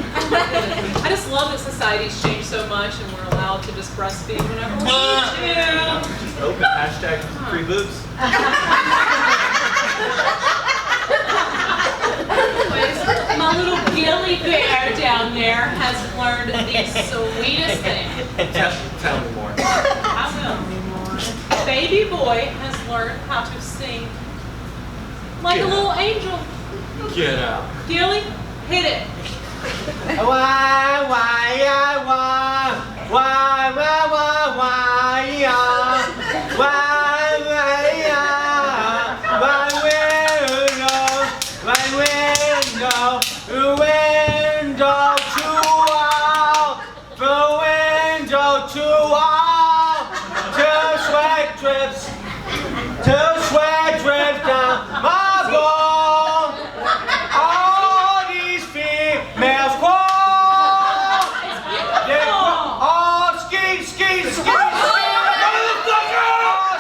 I just love that society's changed so much and we're allowed to just breastfeed whenever we need to. Oh, hashtag free boobs. Anyways, my little Gilly bear down there has learned the sweetest thing. Tell me more. I will. Baby boy has learned how to sing like a little angel. Get out. Gilly, hit it. Why, Two sweat drips down my bone. All these females crawl. They all ski, ski, ski, ski. Motherfucker!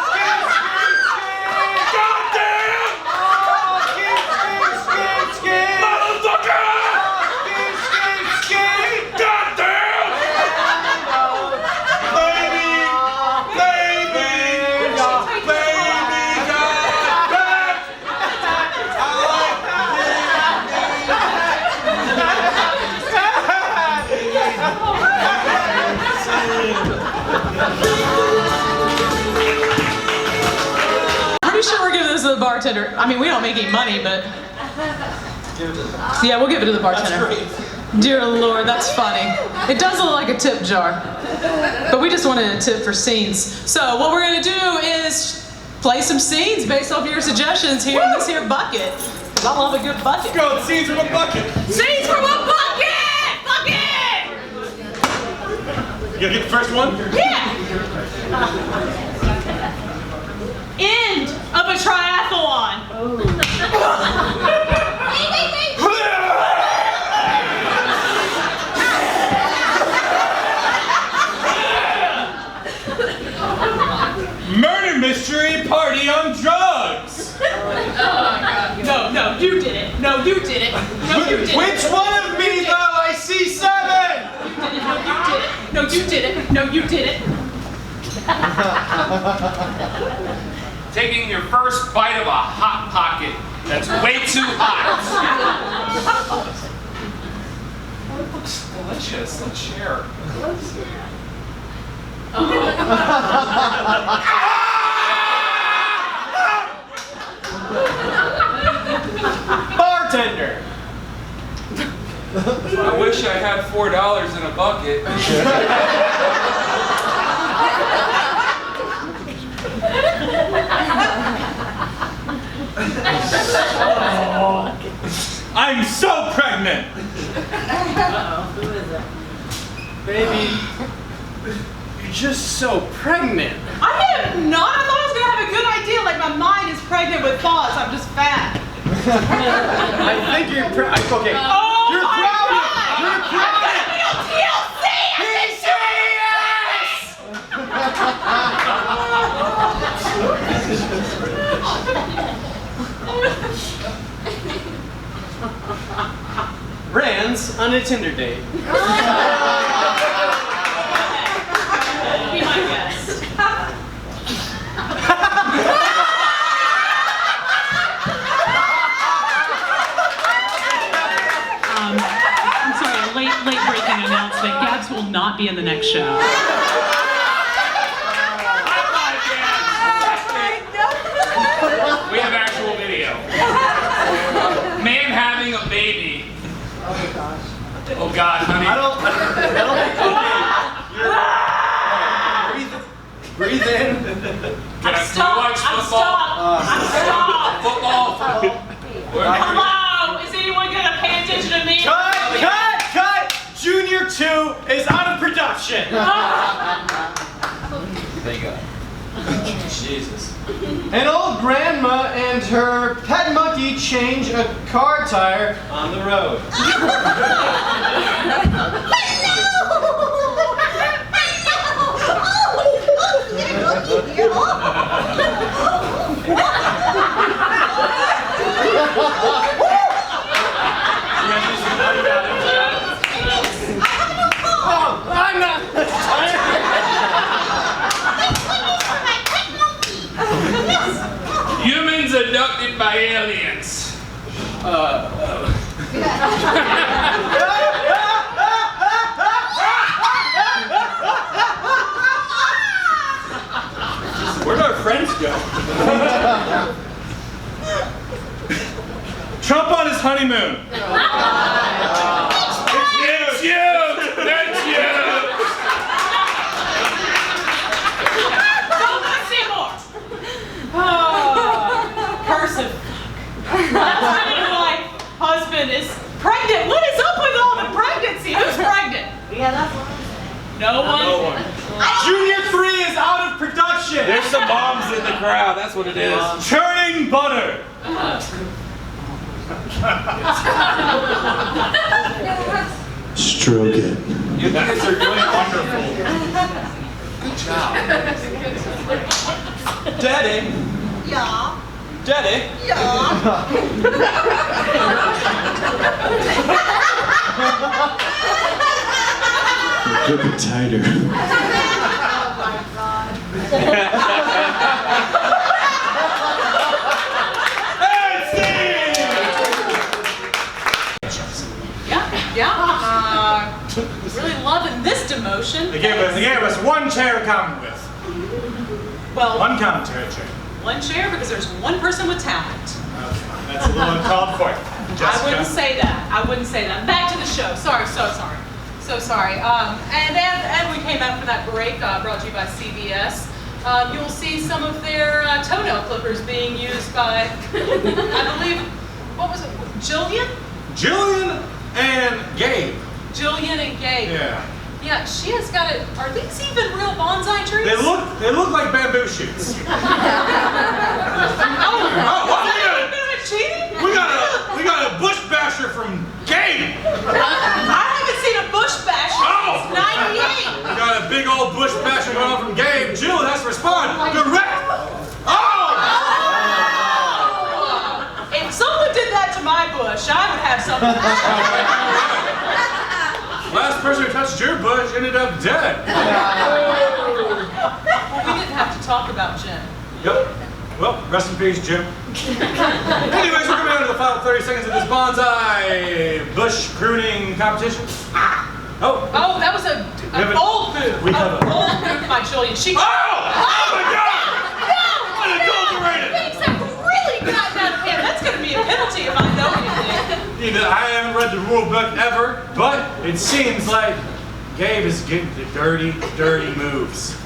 Ski, ski, ski. Goddamn! Ski, ski, ski, ski. Motherfucker! Ski, ski, ski. Goddamn! Baby! Pretty sure we're giving this to the bartender. I mean, we don't make any money, but yeah, we'll give it to the bartender. Dear Lord, that's funny. It does look like a tip jar, but we just wanted a tip for scenes. So what we're gonna do is play some scenes based off your suggestions here in this here bucket. 'Cause I love a good bucket. Go, scenes from a bucket. Scenes from a bucket! Bucket! You gonna get the first one? Yeah! End of a triathlon. Murder mystery party on drugs. No, you did it. No, you did it. No, you did it. Which one of me though? I see 7. No, you did it. No, you did it. Taking your first bite of a Hot Pocket that's way too hot. Looks delicious. Let's share. Bartender. I wish I had $4 in a bucket. I'm so pregnant. Who is it? Baby, you're just so pregnant. I am not. I thought I was gonna have a good idea. Like my mind is pregnant with thoughts. I'm just fat. I think you're pregnant. Okay. Oh You're my proud. God! You're proud. I'm gonna be on TLC. He's Rand's on a Tinder date. Be my guest. I'm sorry, a late breaking announcement. Gabs will not be in the next show. We have actual video. Oh God, honey. I don't think, okay, breathe in. Can I Stop. watch I'm football? stop. Football. Come on. Is anyone gonna pay attention to me? Cut! Junior 2 is out of production. There you go. Jesus. An old grandma and her pet monkey change a car tire on the road. I'm not. Humans abducted by aliens. Where'd our friends go? Trump on his honeymoon. It's you! That's you! Don't want to see more. Oh, cursive. My husband is pregnant. What is up with all the pregnancy? Who's pregnant? Yeah, that's what No one. No one. Junior 3 is out of production. There's some moms in the crowd. That's what it is. Churning butter. Stroke it. You guys are doing wonderful. Good job. Daddy. Yeah. Daddy. Grip it tighter. Really loving this demotion. They gave us one chair to comment with. Well, One commentary chair. one chair because there's one person with talent. Okay, that's a little uncalled for. I wouldn't say that. I wouldn't say that. Back to the show. Sorry, so sorry. So sorry. And we came out for that break brought to you by CBS. You'll see some of their toenail clippers being used by, I believe, what was it, Jillian? Jillian and Gabe. Jillian and Gabe. Yeah. Yeah, she has got it. Are these even real bonsai trees? They look like bamboo shoots. Oh, what? Cheating? We got a bush basher from Gabe. I haven't seen a bush bash since '98. We got a big old bush basher going on from Gabe. Jill has to respond direct. Oh! If someone did that to my bush, I would have something. Last person who touched your bush ended up dead. Well, we didn't have to talk about Jen. Yep. Well, rest in peace, Jim. Anyways, we're coming down to the final 30 seconds of this bonsai bush pruning competition. Oh, that was a bold move. We have a bold move by Jillian. She. Oh my God! No! Unadulterated! Things have really gotten out of hand. That's going to be a penalty if I know anything. I haven't read the rule book ever, but it seems like Gabe is getting the dirty, dirty moves.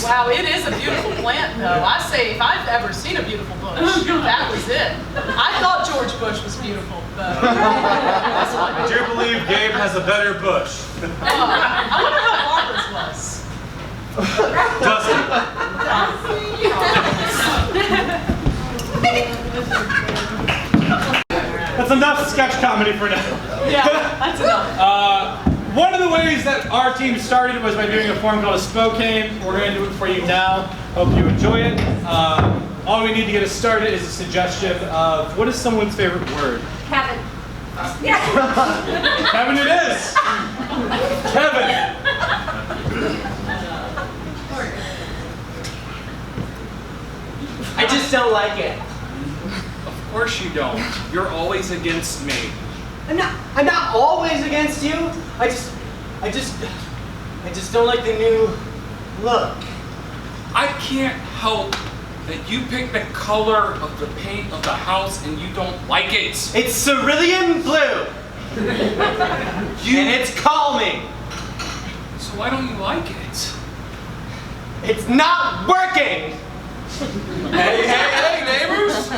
Wow, it is a beautiful plant, though. I say if I've ever seen a beautiful bush, that was it. I thought George Bush was beautiful, but I do believe Gabe has a better bush. I wonder how Barbara's was. That's enough sketch comedy for now. Yeah, that's enough. One of the ways that our team started was by doing a form called a Spokane. We're going to do it for you now. Hope you enjoy it. All we need to get us started is a suggestion of what is someone's favorite word? Kevin. Kevin it is! Kevin! I just don't like it. Of course you don't. You're always against me. I'm not always against you. I just don't like the new look. I can't help that you pick the color of the paint of the house and you don't like it. It's cerulean blue. And it's calming. So why don't you like it? It's not working. Hey, neighbors!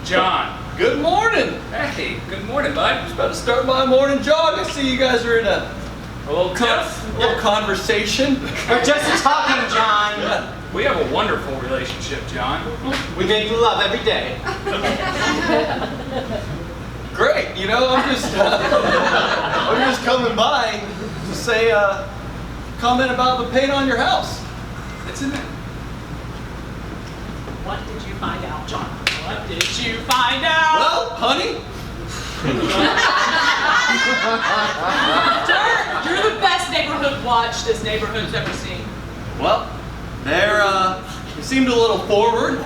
John. Good morning. Hey, good morning, bud. Just about to start my morning jog. I see you guys are in a little conversation. We're just talking, John. We have a wonderful relationship, John. We make love every day. Great. You know, I'm just coming by to say comment about the paint on your house. It's in there. What did you find out, John? What did you find out? Well, honey. You're the best neighborhood watch this neighborhood's ever seen. Well, they seemed a little forward.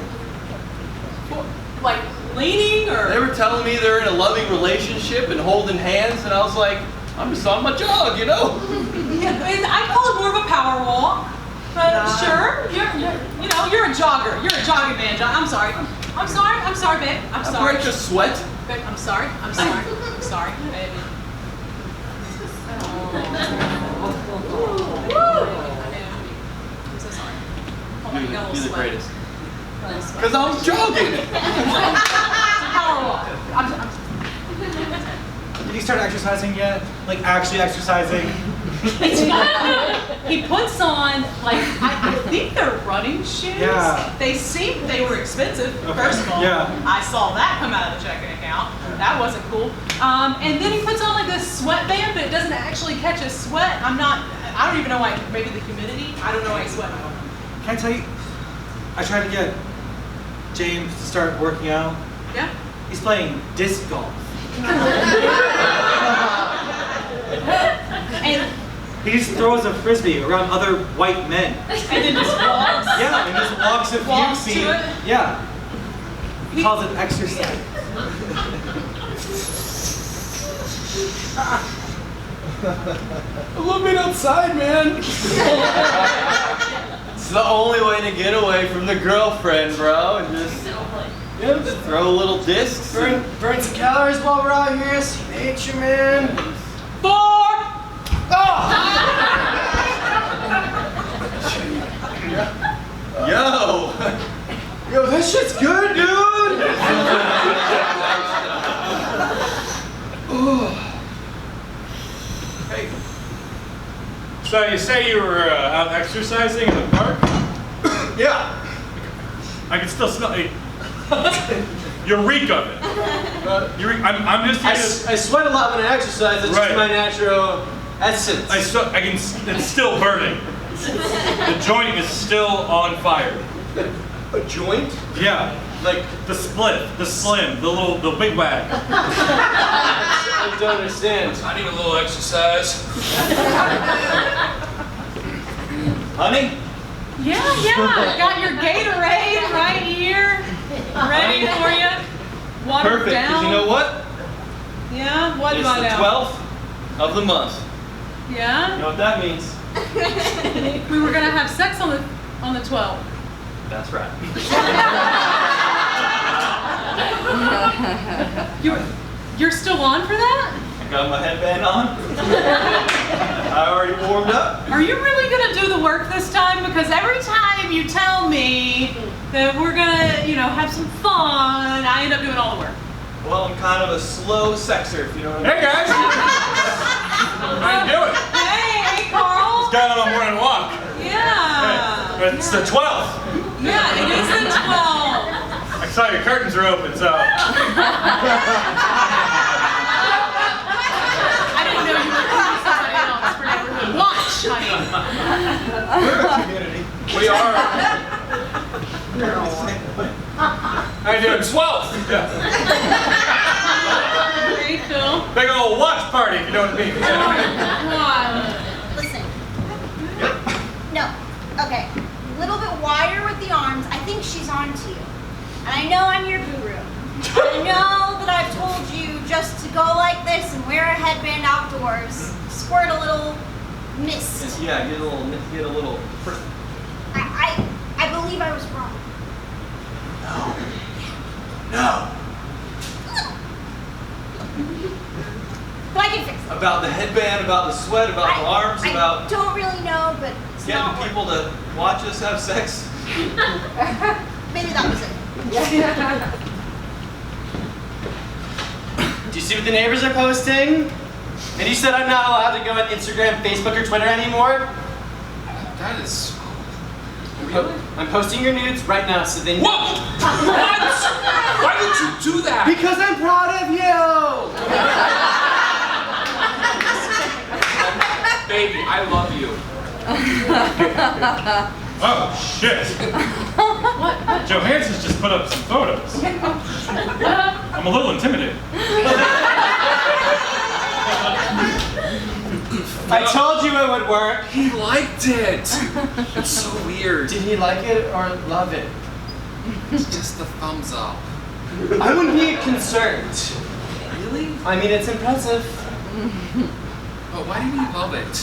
Like leaning or? They were telling me they're in a loving relationship and holding hands, and I was like, I'm just on my jog, you know? Yeah, I call it more of a power walk. But sure, you're a jogger. You're a jogging man, John. I'm sorry, babe. I'm sorry. I break a sweat. Babe, I'm sorry, baby. I'm so sorry. Hold on, you got a little You're the sweat. greatest. Because I'm jogging. It's a power walk. Did he start exercising yet? Like actually exercising? It's fun. He puts on, like, I think they're running shoes. Yeah. They were expensive, Okay. first of all. Yeah. I saw that come out of the checking account. That wasn't cool. And then he puts on like this sweatband, but it doesn't actually catch his sweat. I don't even know why, maybe the humidity. I don't know why he's sweating. Can I tell you? I tried to get James to start working out. Yeah? He's playing disc golf. And He just throws a frisbee around other white men. And then just walks? Yeah, and just walks a few Walks feet. to it? Yeah. He calls it exercise. A little bit outside, man. It's the only way to get away from the girlfriend, bro. And just throw little discs. Burn some calories while we're out here. See nature, man. 4. Yo, that shit's good, dude. Hey. So you say you were out exercising in the park? Yeah. I can still smell it. Your reek of it. I'm just here I sweat a lot when I exercise. It's Right. just my natural essence. it's still burning. The joint is still on fire. A joint? Yeah. Like The split, the slim, the big wag. I don't understand. I need a little exercise. Honey? Yeah. Got your Gatorade right here, ready for you. Watered Perfect, down. because you know what? Yeah. What It's do I the know? 12th of the month. You Yeah. know what that means? We were gonna have sex on the 12th. That's right. You're still on for that? I got my headband on. I already warmed up. Are you really gonna do the work this time? Because every time you tell me that we're gonna, have some fun, I end up doing all the work. Well, I'm kind of a slow sexer, if you know what I mean. Hey guys! How you doing? Hey, Carl. Just got on a morning walk. Yeah. But it's the 12th. Yeah, it is the 12th. I saw your curtains are open, so. I didn't know you were doing somebody else for neighborhood watch, honey. We're a community. We are. How you doing? 12th. Yeah. Hey, Phil. Big old watch party, if you know what I mean. God. Listen. No. Okay. A little bit wider with the arms. I think she's on to you. And I know I'm your guru. I know that I've told you just to go like this and wear a headband outdoors. Squirt a little mist. Yeah, get a little. I believe I was wrong. No. can fix it. About the headband, about the sweat, about the arms, I about don't really know, but it's getting not people to watch us have sex. Maybe that was it. Do you see what the neighbors are posting? And you said I'm not allowed to go on Instagram, Facebook, or Twitter anymore? That is. I'm posting your nudes right now, so then. What? What? Why would you do that? Because I'm proud of you! Baby, I love you. Oh, shit. Johansson's just put up some photos. I'm a little intimidated. I told you it would work. He liked it. It's so weird. Did he like it or love it? It's just the thumbs up. I wouldn't be concerned. Really? I mean, it's impressive. Oh, why didn't you love it?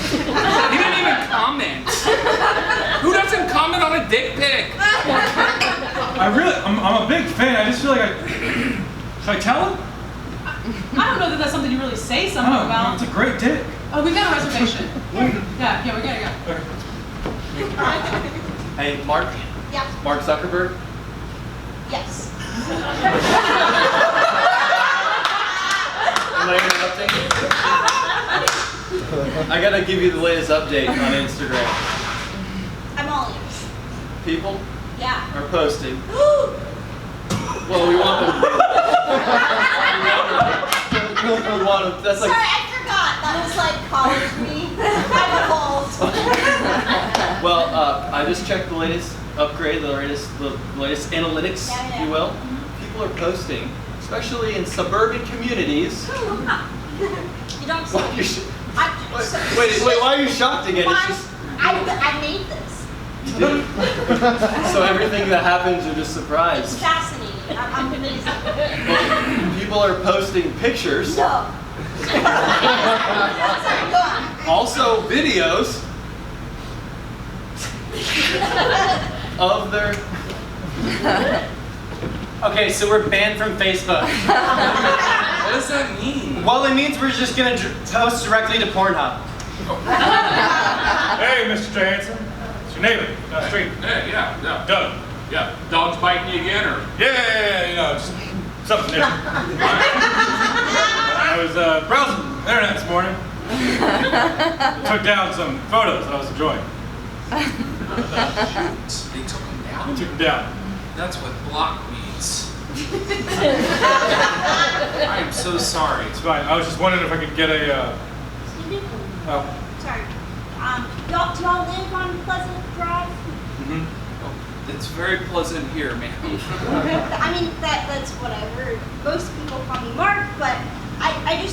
He didn't even comment. Who doesn't comment on a dick pic? I'm a big fan. I just feel like should I tell him? I don't know that that's something you really say something Oh, about. it's a great dick. Oh, we got a reservation. Yeah, we gotta go. Hey, Mark? Yeah. Mark Zuckerberg? Yes. Am I interrupting? I gotta give you the latest update on Instagram. I'm all ears. People Yeah. are posting. Well, we want them to do that. We want them. That's like. Sorry, I forgot. That was like college me. I'm evolved. Well, I just checked the latest upgrade, the latest analytics, if you will. People are posting, especially in suburban communities. You don't see me. Wait, why are you shocked again? It's just. I made this. You did. So everything that happens, you're just It's surprised. fascinating. I'm amazing. People are posting pictures. No. Sorry, go on. Also videos of their. Okay, so we're banned from Facebook. What does that mean? Well, it means we're just gonna post directly to Pornhub. Hey, Mr. Johansson. It's your neighbor down the street. Hey, yeah. Doug. Yeah. Dog's biting you again, or? Yeah, you know, just something different. I was browsing the internet this morning. Took down some photos that I was enjoying. They took him down? Took them down. That's what block means. I am so sorry. It's fine. I was just wondering if I could get a, oh. Sorry. Do y'all live on Pleasant Drive? Mm-hmm. Oh, it's very pleasant here, ma'am. I mean, that's what I heard. Most people call me Mark, but I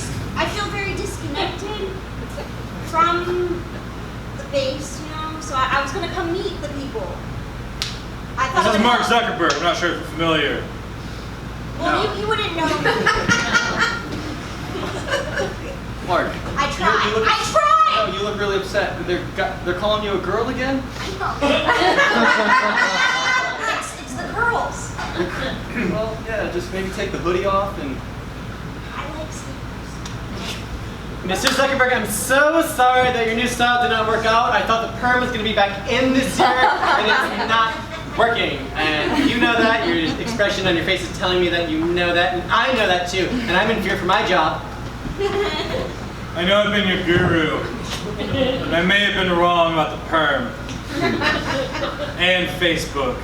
feel very disconnected from the base, you know? So I was gonna come meet the people. I thought This it is would Mark help. Zuckerberg. I'm not sure if you're familiar. Well, No. you wouldn't know me. Mark. I tried. You look, I tried! No, you look really upset. They're calling you a girl again? I know. It's the girls. Well, yeah, just maybe take the hoodie off and. I like sneakers. Mr. Zuckerberg, I'm so sorry that your new style did not work out. I thought the perm was going to be back in this year, and it's not working. And you know that. Your expression on your face is telling me that you know that, and I know that too. And I'm in fear for my job. I know I've been your guru, and I may have been wrong about the perm, and Facebook,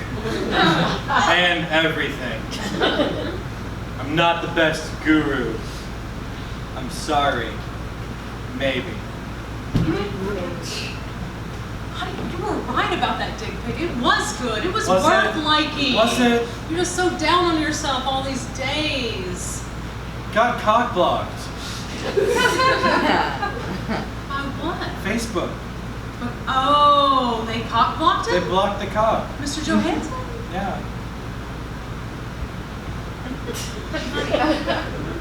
and everything. I'm not the best guru. I'm sorry. Maybe. Honey, you were right about that dick pic. It was good. It was Was worth it? liking. Was it? You're just so down on yourself all these days. Got cock blocked. By what? Facebook. Oh, they cock blocked They it? blocked the cock. Mr. Johansson? Yeah.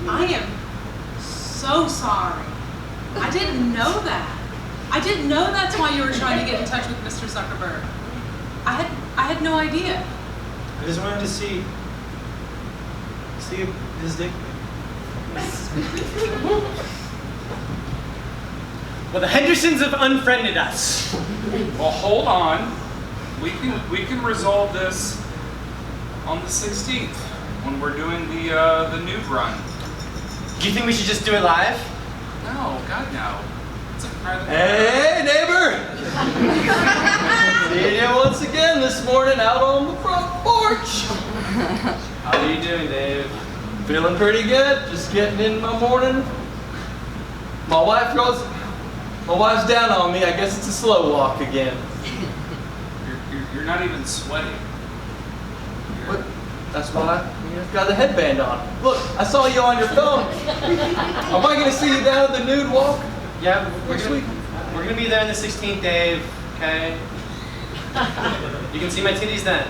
I am so sorry. I didn't know that. I didn't know that's why you were trying to get in touch with Mr. Zuckerberg. I had no idea. I just wanted to see his dick pic. Well, the Hendersons have unfriended us. Well, hold on. We can resolve this on the 16th when we're doing the nude run. Do you think we should just do it live? No, God no. It's a private. Hey, neighbor! Seeing you once again this morning out on the front porch. How are you doing, Dave? Feeling pretty good. Just getting in my morning. My wife's down on me. I guess it's a slow walk again. You're not even sweating. What? That's why I've got the headband on. Look, I saw you on your phone. Am I going to see you down at the nude walk? Yeah, we're Next week? We're gonna be there on the 16th, Dave. Okay. You can see my titties then.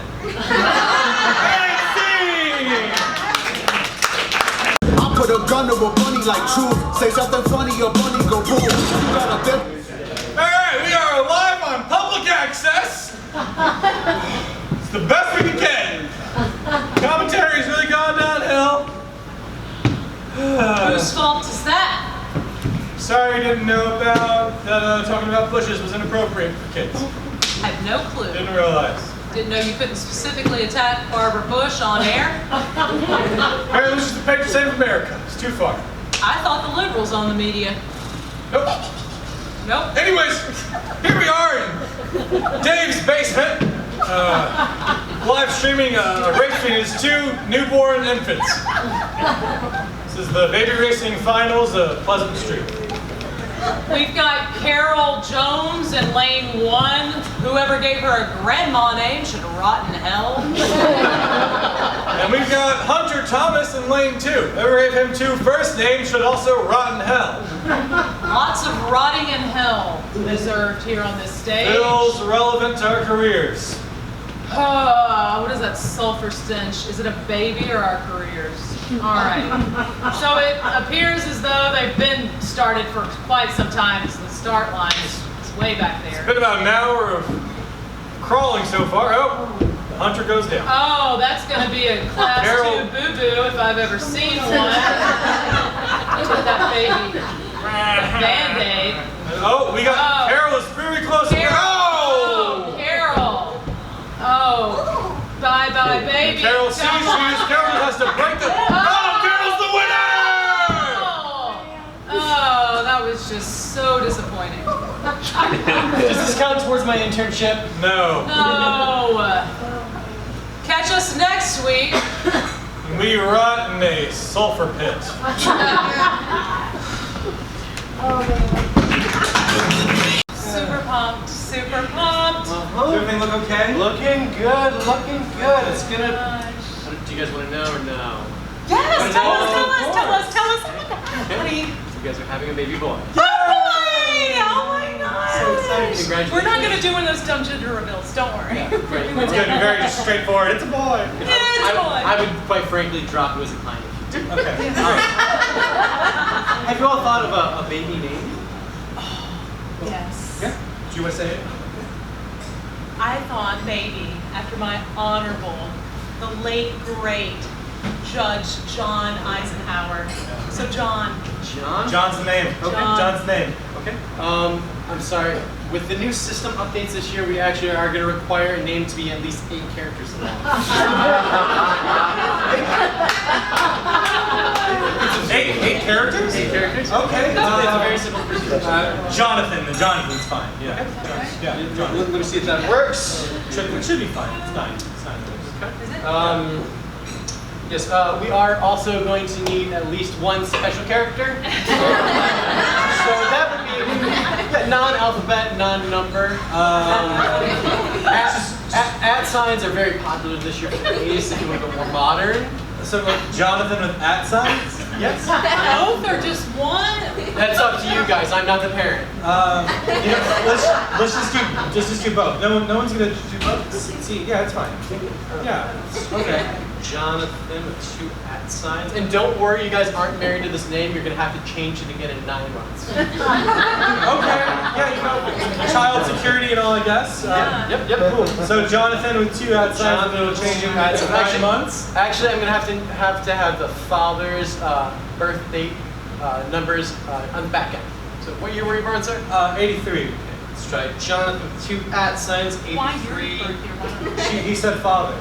I put a gun to a bunny like truth. Say something funny, your bunny go boom. You got a dip. Alright, we are live on public access. It's the best we can get. Commentary's really gone downhill. Whose fault is that? Sorry you didn't know about that talking about bushes was inappropriate for kids. I have no clue. Didn't realize. Didn't know you couldn't specifically attack Barbara Bush on air. Apparently this is the patron saint of America. It's too far. I thought the liberals owned the media. Nope. Nope. Anyways, here we are in Dave's basement. Live streaming a race between his 2 newborn infants. This is the baby racing finals of Pleasant Street. We've got Carol Jones in lane 1. Whoever gave her a grandma name should rot in hell. And we've got Hunter Thomas in lane 2. Whoever gave him 2 first names should also rot in hell. Lots of rotting in hell deserved here on this stage. Bills relevant to our careers. What is that sulfur stench? Is it a baby or our careers? All right. So it appears as though they've been started for quite some time. So the start line is way back there. It's been about an hour of crawling so far. Oh, Hunter goes down. Oh, that's going to be a class Carol. 2 boo-boo if I've ever seen one. Look at that baby. Band-Aid. Oh, we got Carol is very close. Carol. Oh! Carol. Oh. Bye-bye, baby. Carol sees Carol has to break the... Oh, Carol's the winner! Oh, that was just so disappointing. Does this count towards my internship? No. No. Catch us next week. We rot in a sulfur pit. Super pumped. Super pumped. Does everything look okay? Looking good. Looking good. It's gonna. Do you guys want to know or no? Yes. Tell us. Honey. You guys are having a baby boy. Oh my gosh. So excited. Congratulations. We're not going to do one of those dumb gender reveals. Don't worry. Yeah, great. It's going to be very just straightforward. It's a boy. I would quite frankly drop it as a client if you did. Okay. Have you all thought of a baby name? Yes. Yeah. Do you want to say it? I thought maybe after my honorable, the late great Judge John Eisenhower. So John. John? John's the name. Okay. John. John's the name. Okay. I'm sorry. With the new system updates this year, we actually are going to require a name to be at least 8 characters long. 8 characters? 8 characters? Okay. It's a very simple procedure. Jonathan. The Jonathan's fine. Yeah. Yeah. Let me see if that works. It should be fine. It's 9. It's 9 Okay. Yes, we are also going to need at least 1 special character. So that would be non-alphabet, non-number. At signs are very popular this year for the A's if you want to go more modern. So like Jonathan with at signs? Yes. Both or just one? That's up to you guys. I'm not the parent. Let's just do both. No one's gonna do both. See, yeah, it's fine. Yeah. Okay. Jonathan with 2 at signs. And don't worry, you guys aren't married to this name. You're gonna have to change it again in 9 months. Okay. Yeah, child security and all, I guess. Yep. Cool. So Jonathan with 2 at signs, it'll change in 9 months. Actually, I'm gonna have to have the father's birth date numbers on the back end. So what year were you born, sir? 83. Let's try Jonathan with 2 at signs, 83. Why your birthday? He said father.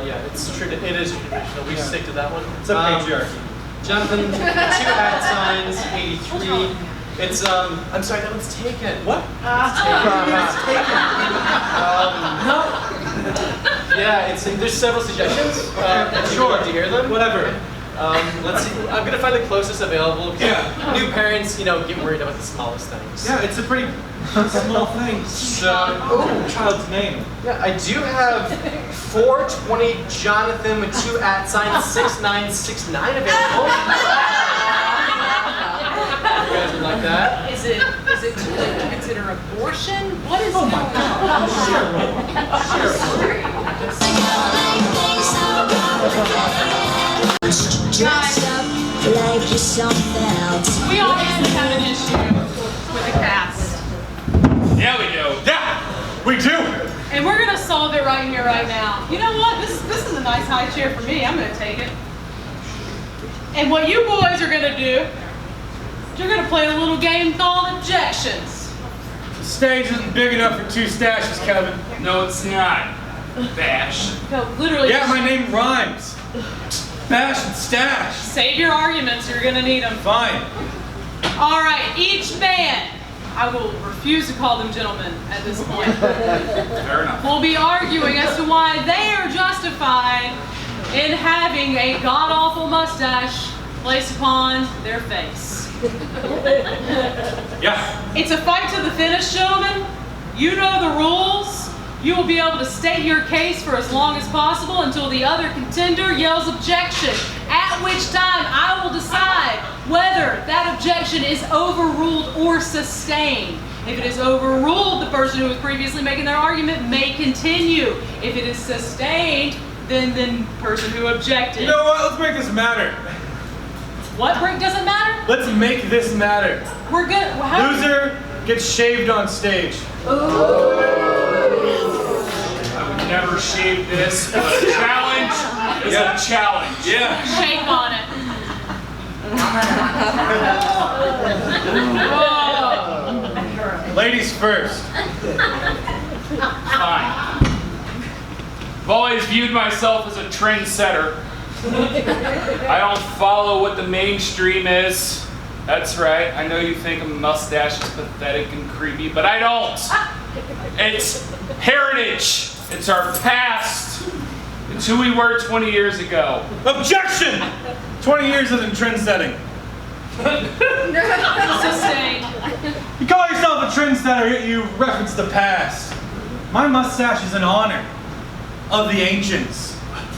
Yeah, it is traditional. We stick to that one. It's a patriarchy. Jonathan, 2 at signs, 83. It's I'm sorry, that one's taken. What? It's taken. No. Yeah, there's several suggestions. Sure. Like to hear them. Whatever. Let's see. I'm gonna find the closest available. Yeah. New parents, get worried about the smallest things. Yeah, it's a pretty small thing. So, child's name. Yeah, I do have 420 Jonathan with 2 at signs, 6969 available. You guys would like that? Is it to consider abortion? What is Oh my God. Dress up like you're something else. We obviously have an issue with the cast. Yeah, we do. Yeah, we do. And we're gonna solve it right here, right now. You know what? This is a nice high chair for me. I'm gonna take it. And what you boys are gonna do, you're gonna play a little game called Objections. The stage isn't big enough for 2 stashes, Kevin. No, it's not. Bash. No, literally. Yeah, my name rhymes. Bash and stash. Save your arguments. You're gonna need them. Fine. All right, each man. I will refuse to call them gentlemen at this point. Fair enough. We'll be arguing as to why they are justified in having a god-awful mustache placed upon their face. Yeah. It's a fight to the finish, gentlemen. You know the rules. You will be able to state your case for as long as possible until the other contender yells objection, at which time I will decide whether that objection is overruled or sustained. If it is overruled, the person who was previously making their argument may continue. If it is sustained, then the person who objected. You know what? Let's make this matter. What break doesn't matter? Let's make this matter. We're good. How? Loser gets shaved on stage. I would never shave this, but a challenge is a challenge. Yeah. Shake on it. Ladies first. Fine. I've always viewed myself as a trendsetter. I don't follow what the mainstream is. That's right. I know you think a mustache is pathetic and creepy, but I don't. It's heritage. It's our past. It's who we were 20 years ago. Objection! 20 years isn't trend setting. Sustained. You call yourself a trendsetter, yet you reference the past. My mustache is in honor of the ancients.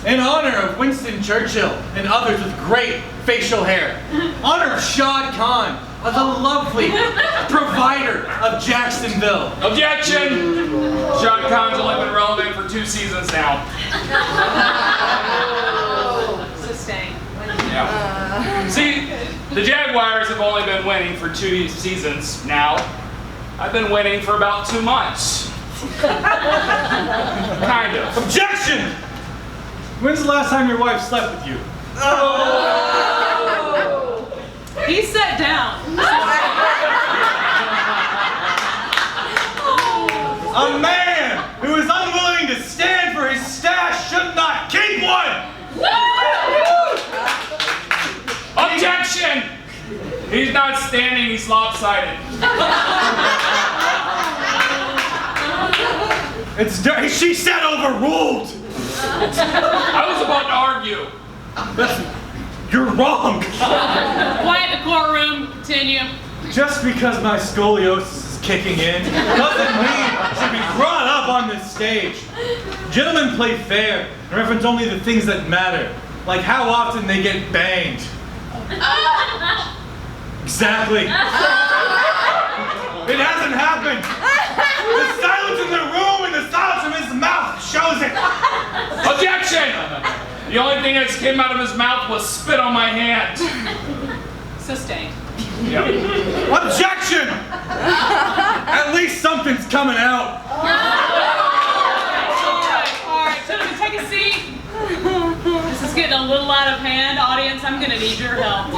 In honor of Winston Churchill and others with great facial hair. Honor of Shad Khan, the lovely provider of Jacksonville. Objection! Shad Khan's only been relevant for 2 seasons now. Sustained. Yeah. See, the Jaguars have only been winning for 2 seasons now. I've been winning for about 2 months. Kind of. Objection! When's the last time your wife slept with you? Oh! He sat down. A man who is unwilling to stand for his stash should not keep one! Objection! He's not standing, he's lopsided. She said overruled! I was about to argue. You're wrong! Quiet in the courtroom. Continue. Just because my scoliosis is kicking in doesn't mean it should be brought up on this stage. Gentlemen play fair and reference only the things that matter, like how often they get banged. Exactly. It hasn't happened. The silence in the room and the silence from his mouth shows it. Objection! The only thing that came out of his mouth was spit on my hand. Sustained. Yep. Objection! At least something's coming out. All right, gentlemen, take a seat. This is getting a little out of hand. Audience, I'm gonna need your help.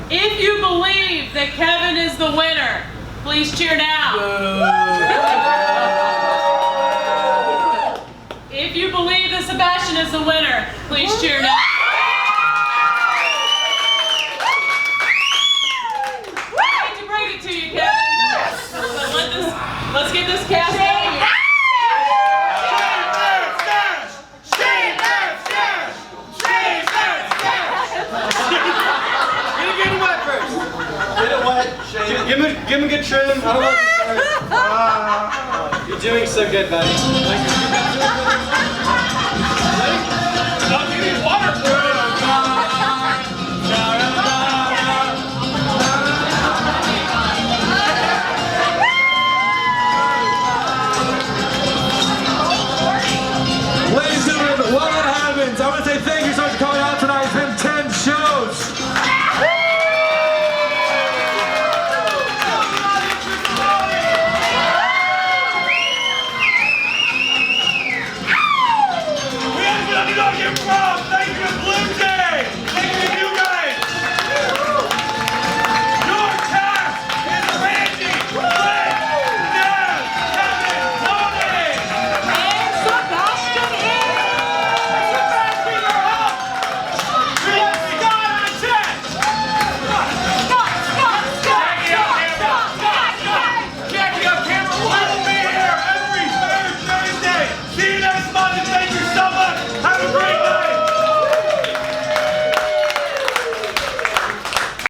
If you believe that Kevin is the winner, please cheer now. If you believe that Sebastian is the winner, please cheer now. I hate to break it to you, Kevin, but let's get this cast out of here. Get it wet, Shane. Give him a good trim. I don't want to start. You're doing so good, buddy. I'll give you